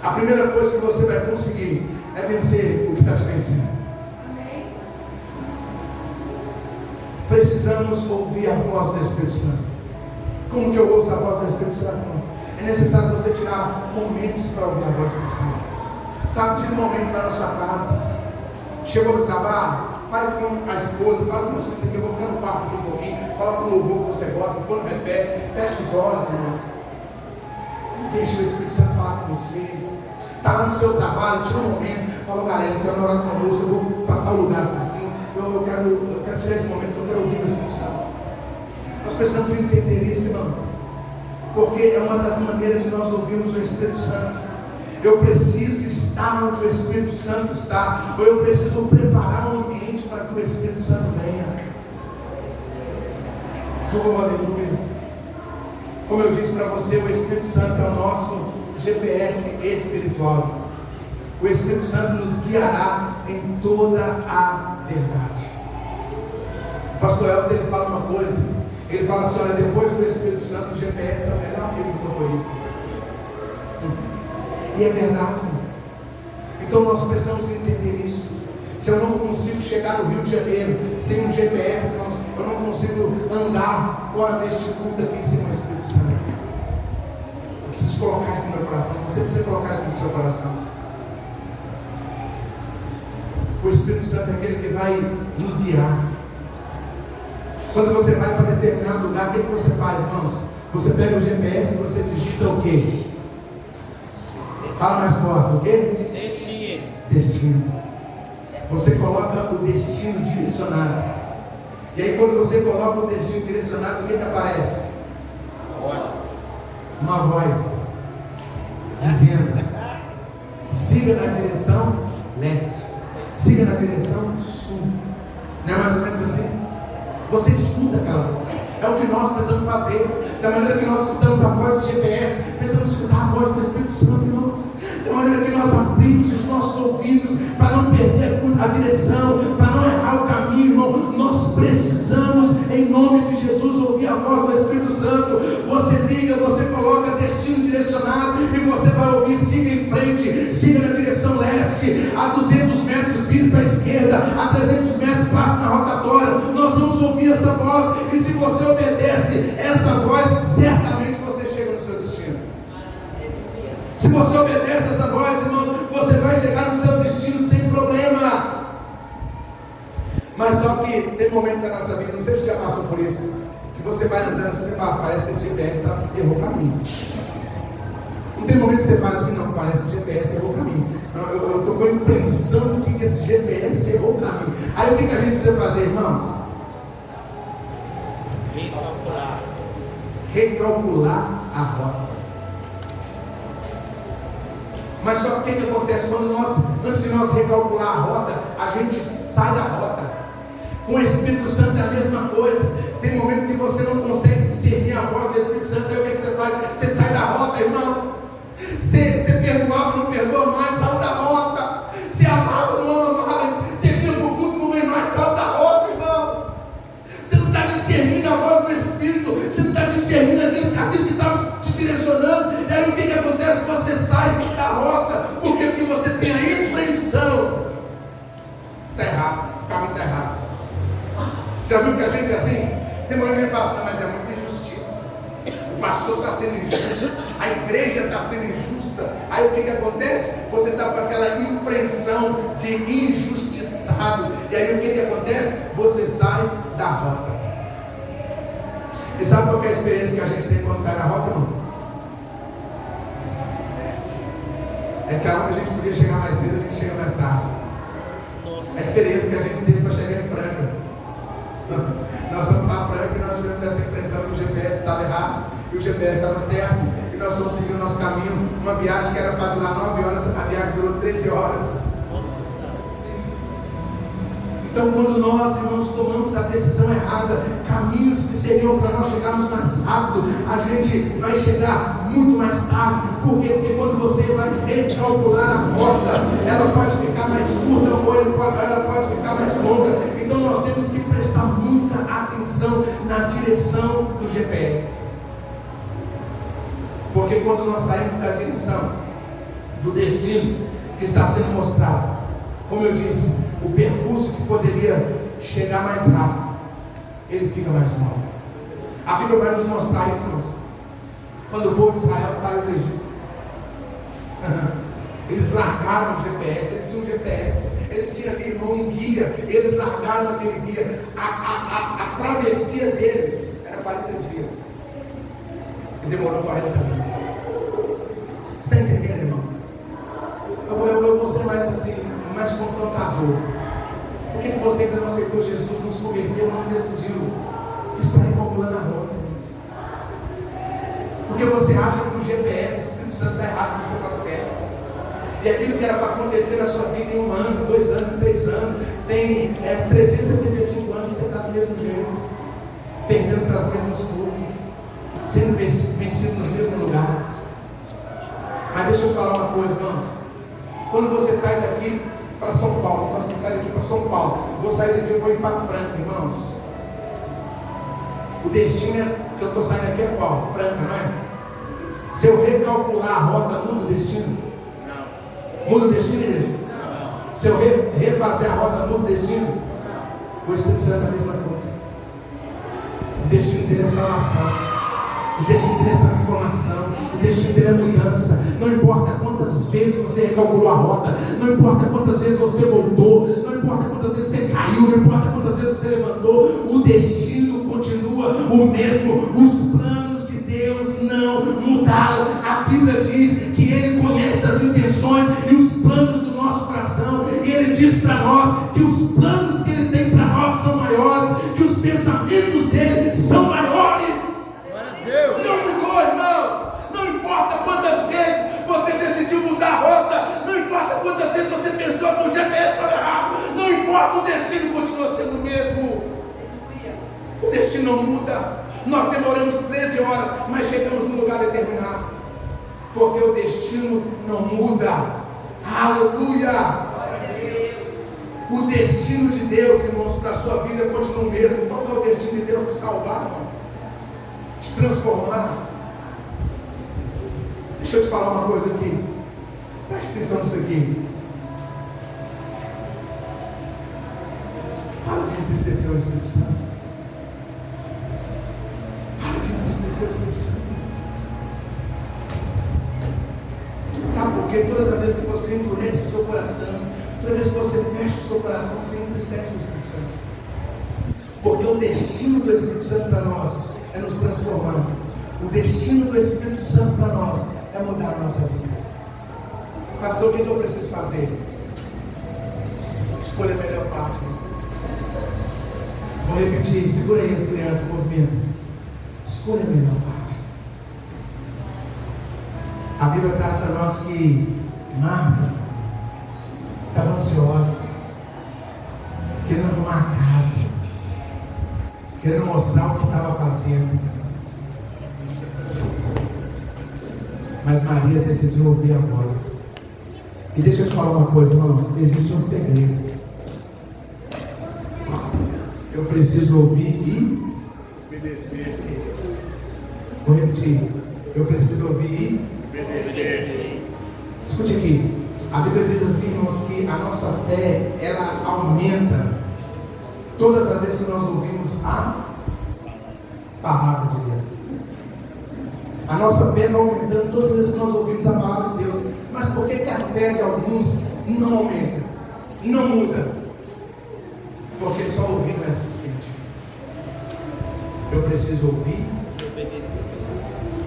A primeira coisa que você vai conseguir é vencer o que está te vencendo. Precisamos ouvir a voz do Espírito Santo. Como que eu ouço a voz do Espírito Santo? É necessário você tirar momentos para ouvir a voz do Espírito Santo. Sabe, tire momentos lá na sua casa. Chegou do trabalho, fale com a esposa, fale com os filhos aqui, eu vou ficar no quarto aqui um pouquinho, coloca o louvor que você gosta, quando repete, feche os olhos, irmãos. Deixa o Espírito Santo falar com você. Está lá no seu trabalho, tira um momento, fala, galera, eu quero orar com a moça, eu vou para tal lugar assim. Eu quero tirar esse momento, eu quero ouvir o Espírito Santo. Nós precisamos entender isso, irmão, porque é uma das maneiras de nós ouvirmos o Espírito Santo. Eu preciso estar onde o Espírito Santo está, ou eu preciso preparar um ambiente para que o Espírito Santo venha. Oh, aleluia. Como eu disse para você, o Espírito Santo é o nosso GPS espiritual. O Espírito Santo nos guiará em toda a verdade. O pastor Helder, ele fala uma coisa, ele fala assim: olha, depois do Espírito Santo, o GPS é o melhor amigo do motorista. E é verdade, irmão. Então nós precisamos entender isso. Se eu não consigo chegar no Rio de Janeiro sem um GPS, irmãos, eu não consigo andar fora deste culto aqui sem o Espírito Santo. Eu preciso colocar isso no meu coração. Você precisa colocar isso no seu coração. O Espírito Santo é aquele que vai nos guiar. Quando você vai para determinado lugar, o que você faz, irmãos? Você pega o GPS e você digita o quê? Fala mais forte, o quê? Destino. Destino. Você coloca o destino direcionado. E aí quando você coloca o destino direcionado, o que aparece? Uma voz dizendo: siga na direção leste, siga na direção sul. Não é mais ou menos assim? Você escuta aquela voz. É o que nós precisamos fazer. Da maneira que nós escutamos a voz do GPS, precisamos escutar a voz do Espírito Santo, irmãos. Da maneira que nós abrimos os nossos ouvidos para não perder a direção, para não errar o caminho, irmão. Nós precisamos, em nome de Jesus, ouvir a voz do Espírito Santo. Você liga, você coloca destino direcionado e você vai ouvir: siga em frente, siga na direção leste, a 200 metros vire para a esquerda, a 300 metros passe na rotatória. Nós vamos ouvir essa voz, e se você obedece essa voz, certamente você chega no seu destino. Se você obedece essa voz, irmão, você vai chegar no seu destino sem problema. Mas só que tem momento da nossa vida, não sei se já passou por isso, que você vai andando, você fala: parece que esse errou o caminho. Não tem momento que você faz assim, não, parece que o GPS errou o caminho. Eu estou com a impressão de que esse GPS errou o caminho. Aí o que a gente precisa fazer, irmãos? Recalcular a rota. Mas só que o que acontece quando antes de nós recalcular a rota, a gente sai da rota. Com o Espírito Santo é a mesma coisa. Tem momento que você não consegue discernir a voz do Espírito Santo. Aí o que você faz? Você sai da rota, irmão. Você perdoava, não perdoa mais, saiu da rota. Você amava, não ama mais. Você vinha para o culto, não vem mais, saiu da rota, irmão. Você não está discernindo a voz do Espírito. Você não está discernindo aquilo que está te direcionando. E aí o que acontece? Você sai da rota. Por quê? Porque você tem a impressão. Está errado, o caminho está errado. Já viu que a gente é assim? Tem uma gente que fala assim, mas é muita injustiça. O pastor está sendo injusto, a igreja está sendo injusta. Aí o que acontece? Você está com aquela impressão de injustiçado. E aí o que acontece? Você sai da rota. E sabe qual é a experiência que a gente tem quando sai da rota, irmão? É que aonde a gente podia chegar mais cedo, a gente chega mais tarde. A experiência que a gente teve para chegar em Franca. Nós fomos para Franca e nós tivemos essa impressão que o GPS estava errado e o GPS estava certo. E nós fomos seguindo o nosso caminho. Uma viagem que era para durar 9 horas, a viagem durou 13 horas. Então, quando nós, irmãos, tomamos a decisão errada, caminhos que seriam para nós chegarmos mais rápido, a gente vai chegar muito mais tarde. Por quê? Porque quando você vai recalcular a rota, ela pode ficar mais curta ou ela pode ficar mais longa. Então, nós temos que prestar muita atenção na direção do GPS. Porque quando nós saímos da direção do destino que está sendo mostrado, como eu disse, o percurso que poderia chegar mais rápido, ele fica mais longo. A Bíblia vai nos mostrar isso, irmãos. Quando o povo de Israel saiu do Egito, eles largaram o GPS, eles tinham um GPS, eles tinham ali um guia, eles largaram aquele guia. A travessia deles era 40 dias e demorou 40 anos. Você está entendendo, irmão? Eu vou ser mais assim, mais confrontador. Por que você ainda não aceitou Jesus, não se converteu, não decidiu? Está recalculando a rota. Porque você acha que o GPS, o Espírito Santo está errado, você está certo. E aquilo que era para acontecer na sua vida em 1 ano, 2 anos, 3 anos, tem 365 anos, você está do mesmo jeito, perdendo para as mesmas coisas, sendo vencido nos mesmos lugares. Mas deixa eu te falar uma coisa, irmãos. Quando você sai daqui para São Paulo, você sai daqui para São Paulo, vou sair daqui e vou ir para Franca, irmãos. O destino que eu estou saindo aqui é qual? Franca, não é? Se eu recalcular a rota, muda o destino? Não. Muda o destino, igreja? Não. Se eu refazer a rota, muda o destino? Não. O Espírito Santo é a mesma coisa. O destino dele é salvação. O destino dele é transformação. O destino dele é mudança. Não importa quantas vezes você recalculou a rota, não importa quantas vezes você voltou, não importa quantas vezes você caiu, não importa quantas vezes você levantou, o destino continua o mesmo. Os planos de Deus não mudaram. A Bíblia diz que Ele conhece as intenções e os planos do nosso coração, e Ele diz para nós que os planos que Ele tem para nós são maiores, que os pensamentos dele são maiores. Não mudou, irmão. Não importa quantas vezes você decidiu mudar a rota, não importa quantas vezes você pensou que o GPS estava errado, não importa, o destino continua sendo o mesmo. O destino não muda. Nós demoramos 13 horas, mas chegamos num lugar determinado, porque o destino não muda. Aleluia! O destino de Deus, irmãos, para a sua vida continua o mesmo. Qual é o destino de Deus? Te salvar, irmão, te transformar. Deixa eu te falar uma coisa aqui. Preste atenção nisso aqui. Para de entristecer o Espírito Santo. Para de entristecer o Espírito Santo. Sabe por quê? Todas as vezes que você endurece o seu coração, toda vez que você fecha o seu coração, você entristece o Espírito Santo. Porque o destino do Espírito Santo para nós é nos transformar. O destino do Espírito Santo para nós é mudar a nossa vida. Pastor, o que eu preciso fazer? Escolha a melhor parte. Vou repetir, segura aí as crianças, movimento. Escolha a melhor parte. A Bíblia traz para nós que Marta estava ansiosa, querendo arrumar a casa, querendo mostrar o que estava fazendo. Mas Maria decidiu ouvir a voz. E deixa eu te falar uma coisa, irmãos, existe um segredo. Eu preciso ouvir e obedecer. Vou repetir. Eu preciso ouvir e obedecer. Escute aqui. A Bíblia diz assim, irmãos, que a nossa fé, ela aumenta todas as vezes que nós ouvimos a palavra de Deus. A nossa fé vai aumentando todas as vezes que nós ouvimos a palavra de Deus. Mas por que a fé de alguns não aumenta? Não muda? Porque só ouvir não é suficiente. Eu preciso ouvir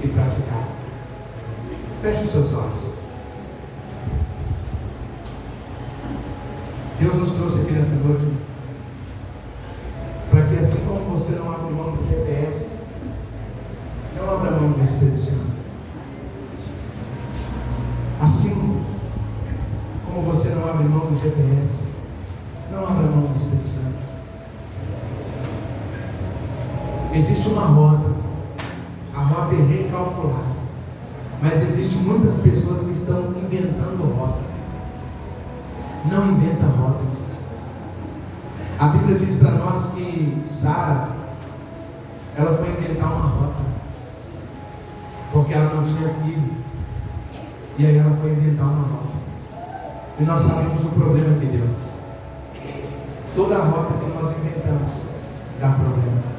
e praticar. Feche os seus olhos. Deus nos trouxe aqui nessa noite para que, assim como você não abre mão do GPS, não abra mão do Espírito Santo. Assim como você não abre mão do GPS, não abra mão do Espírito Santo. Existe uma roda, a roda é recalculada, mas existem muitas pessoas que estão inventando roda. Não inventa roda. A Bíblia diz para nós que Sara, ela foi inventar uma rota, porque ela não tinha filho, e aí ela foi inventar uma rota. E nós sabemos o problema que deu. Toda rota que nós inventamos dá problema.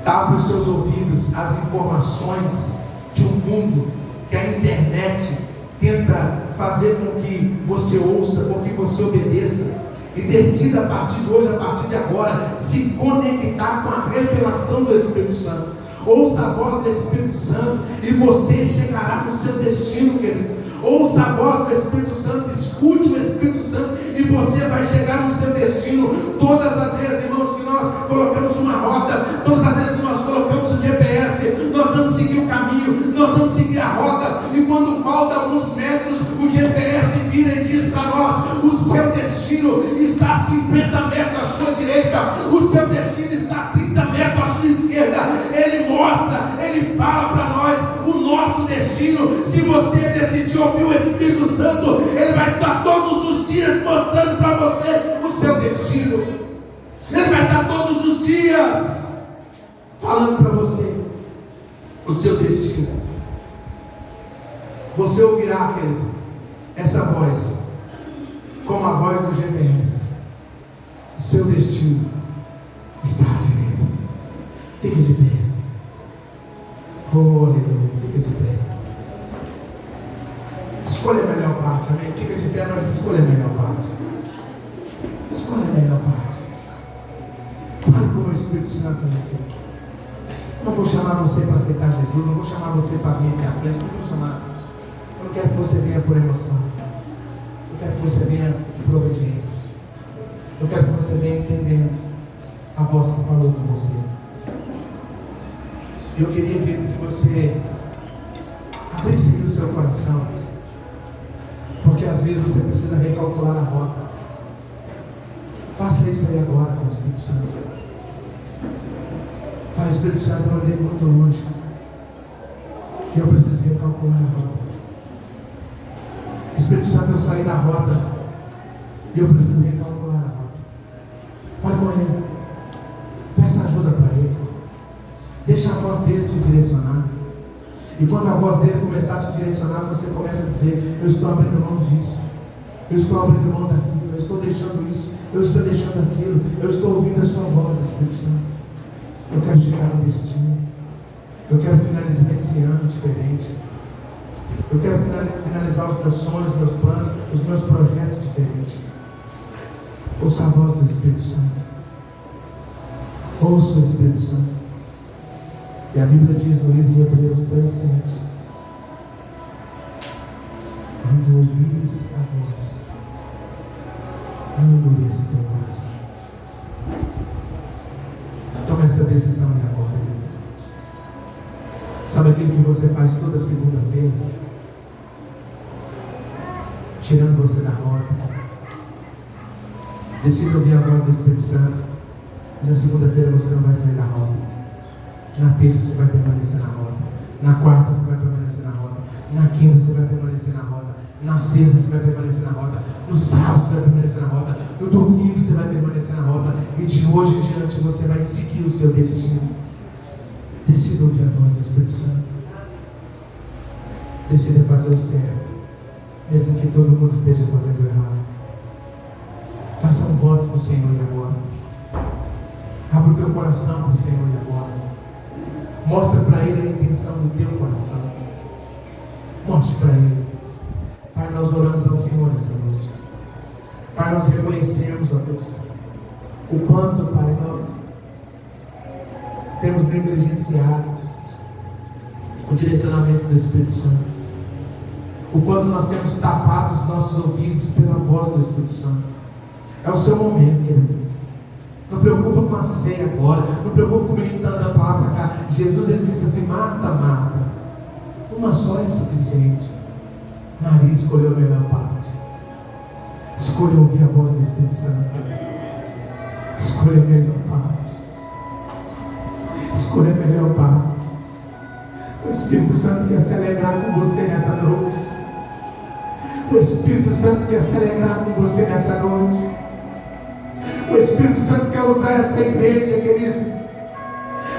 Dá para os seus ouvidos as informações de um mundo que a internet tenta fazer com que você ouça, com que você obedeça, e decida a partir de hoje, a partir de agora, se conectar com a revelação do Espírito Santo. Ouça a voz do Espírito Santo e você chegará no seu destino, querido. Ouça a voz do Espírito Santo, escute o Espírito Santo e você vai chegar no seu destino. Todas as vezes, irmãos, que nós colocamos uma rota, todas as vezes que nós colocamos o GPS, nós vamos seguir o caminho, nós vamos seguir a rota, e quando falta alguns metros, o GPS vira e diz para nós: o seu destino está a 50 metros à sua direita, o seu destino está a 30 metros à sua esquerda. Ele mostra, ele fala para nós o nosso destino. Se você decidir ouvir o Espírito Santo, ele vai estar todos os dias mostrando para você o seu destino. Ele vai estar todos os dias falando para você o seu destino. Você ouvirá, querido, essa voz como a voz do GPS. O seu destino está à direita. Fique de pé. Oh, aleluia. Fique de pé. Escolha a melhor parte, amém? Fica de pé, mas escolha a melhor parte. Escolha a melhor parte. Fale com o Espírito Santo, amém? Não vou chamar você para aceitar Jesus, não vou chamar você para vir aqui à frente, não vou chamar. Eu não quero que você venha por emoção. Eu quero que você venha por obediência. Eu quero que você venha entendendo a voz que falou com você. Eu queria que você abrisse o seu coração, porque às vezes você precisa recalcular a rota. Faça isso aí agora com o Espírito Santo. Fala: Espírito Santo, eu andei muito longe e eu preciso recalcular a rota. Espírito Santo, eu saí da rota e eu preciso recalcular a rota. Fale com ele. Peça ajuda para ele. Deixa a voz dele te direcionar. E quando a voz dele começar a te direcionar, você começa a dizer: eu estou abrindo mão disso, eu estou abrindo mão daquilo, eu estou deixando isso, eu estou deixando aquilo, eu estou ouvindo a sua voz, Espírito Santo. Eu quero chegar no destino. Eu quero finalizar esse ano diferente. Eu quero finalizar os meus sonhos, os meus planos, os meus projetos diferentes. Ouça a voz do Espírito Santo. Ouça o Espírito Santo. E a Bíblia diz no livro de Hebreus 3:7: quando ouvires a voz, não endureça o teu coração. Toma essa decisão de agora, querido. Sabe aquilo que você faz toda segunda-feira? Tirando você da rota. Decida ouvir a voz do Espírito Santo. E na segunda-feira você não vai sair da rota. Na terça você vai permanecer na rota. Na quarta você vai permanecer na rota. Na quinta você vai permanecer na rota. Na sexta você vai permanecer na rota. No sábado você vai permanecer na rota. No domingo você vai permanecer na rota. E de hoje em diante você vai seguir o seu destino. Decida ouvir a voz do Espírito Santo. Decida fazer o certo, mesmo que todo mundo esteja fazendo errado. Faça um voto para o Senhor e agora. Abra o teu coração para o Senhor e agora. Mostra para Ele a intenção do teu coração. Mostre para Ele. Pai, nós oramos ao Senhor nessa noite. Pai, nós reconhecemos, ó Deus, o quanto, Pai, nós temos negligenciado o direcionamento do Espírito Santo. O quanto nós temos tapado os nossos ouvidos pela voz do Espírito Santo. É o seu momento, querido. Não preocupa com a ceia agora. Não preocupa com o menino dando a palavra para cá. Jesus, ele disse assim: Marta, Marta, uma só é suficiente. Maria escolheu a melhor parte. Escolheu ouvir a voz do Espírito Santo. Escolha a melhor parte. Escolha a melhor parte. O Espírito Santo quer se alegrar com você nessa noite. O Espírito Santo quer se alegrar com você nessa noite. O Espírito Santo quer usar essa igreja, querido.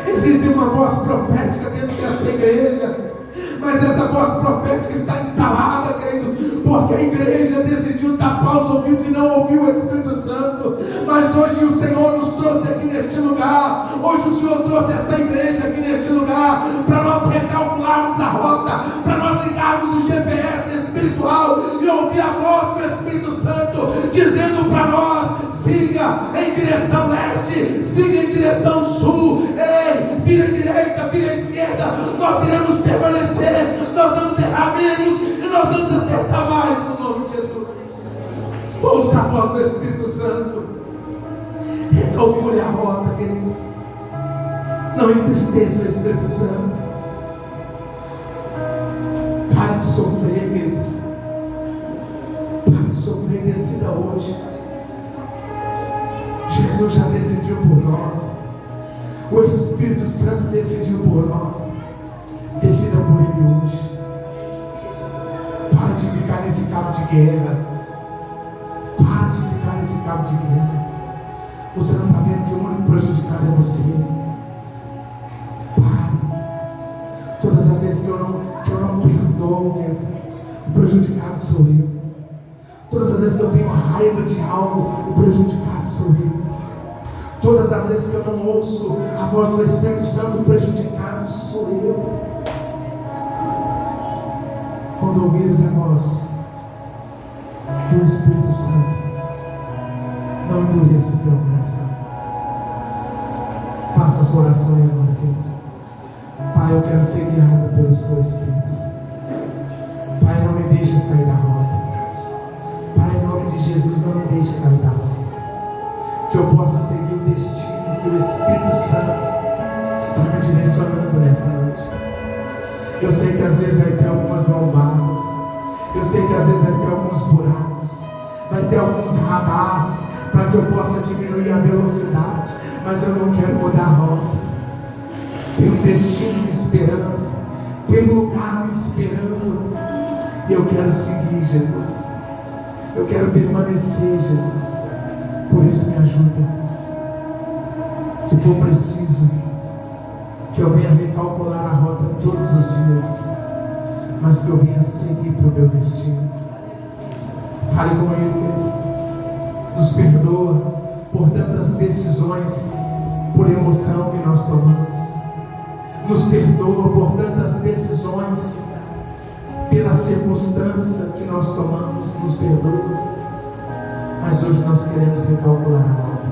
Existe uma voz profética dentro desta igreja, mas essa voz profética está entalada, querido, porque a igreja decidiu tapar os ouvidos e não ouviu o Espírito Santo. Mas hoje o Senhor nos trouxe aqui neste lugar. Hoje o Senhor trouxe essa igreja aqui neste lugar para nós recalcularmos a rota, para nós ligarmos o GPS espiritual e ouvir a voz do Espírito Santo dizendo para nós: siga em direção leste, siga em direção sul, ei, vira à direita, vira à esquerda. Nós iremos permanecer, nós vamos errar menos e nós vamos acertar mais no nome de Jesus. Ouça a voz do Espírito Santo. Recalcule a rota, querido. Não entristeça o Espírito Santo. Pare de sofrer, querido. Pare de sofrer, decida hoje. Jesus já decidiu por nós. O Espírito Santo decidiu por nós. Decida por Ele hoje. Pare de ficar nesse cabo de guerra. Pare de ficar nesse cabo de guerra. Você não está vendo que o único prejudicado é você. Pare. Todas as vezes que eu não perdoo, querido, o prejudicado sou eu. Todas as vezes que eu tenho raiva de algo, o prejudicado sou eu. Todas as vezes que eu não ouço a voz do Espírito Santo, o prejudicado sou eu. Quando ouvires a voz do Espírito Santo, não endureça o teu coração. Faça a sua oração aí agora, querido. Pai, eu quero ser guiado pelo seu Espírito. Pai, não me deixe sair da rota. Pai, em nome de Jesus, não me deixe sair da rota. Que eu possa seguir o destino que o Espírito Santo está me direcionando nessa noite. Eu sei que às vezes vai ter algumas lombadas. Eu sei que às vezes vai ter alguns buracos. Vai ter alguns radares para que eu possa diminuir a velocidade. Mas eu não quero mudar a rota. Tem um destino me esperando. Tem um lugar me esperando. E eu quero seguir, Jesus. Eu quero permanecer, Jesus. Por isso me ajuda. Se for preciso, que eu venha recalcular a rota todos os dias, mas que eu venha seguir para o meu destino. Fale com Ele, querido. Nos perdoa por tantas decisões por emoção que nós tomamos. Nos perdoa por tantas decisões pela circunstância que nós tomamos. Nos perdoa. Mas hoje nós queremos recalcular a rota.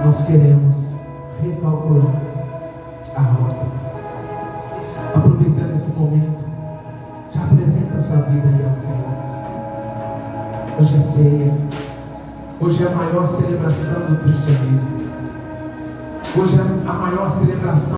Nós queremos recalcular a rota. Aproveitando esse momento, já apresenta a sua vida aí ao Senhor. Hoje é ceia. Hoje é a maior celebração do cristianismo. Hoje é a maior celebração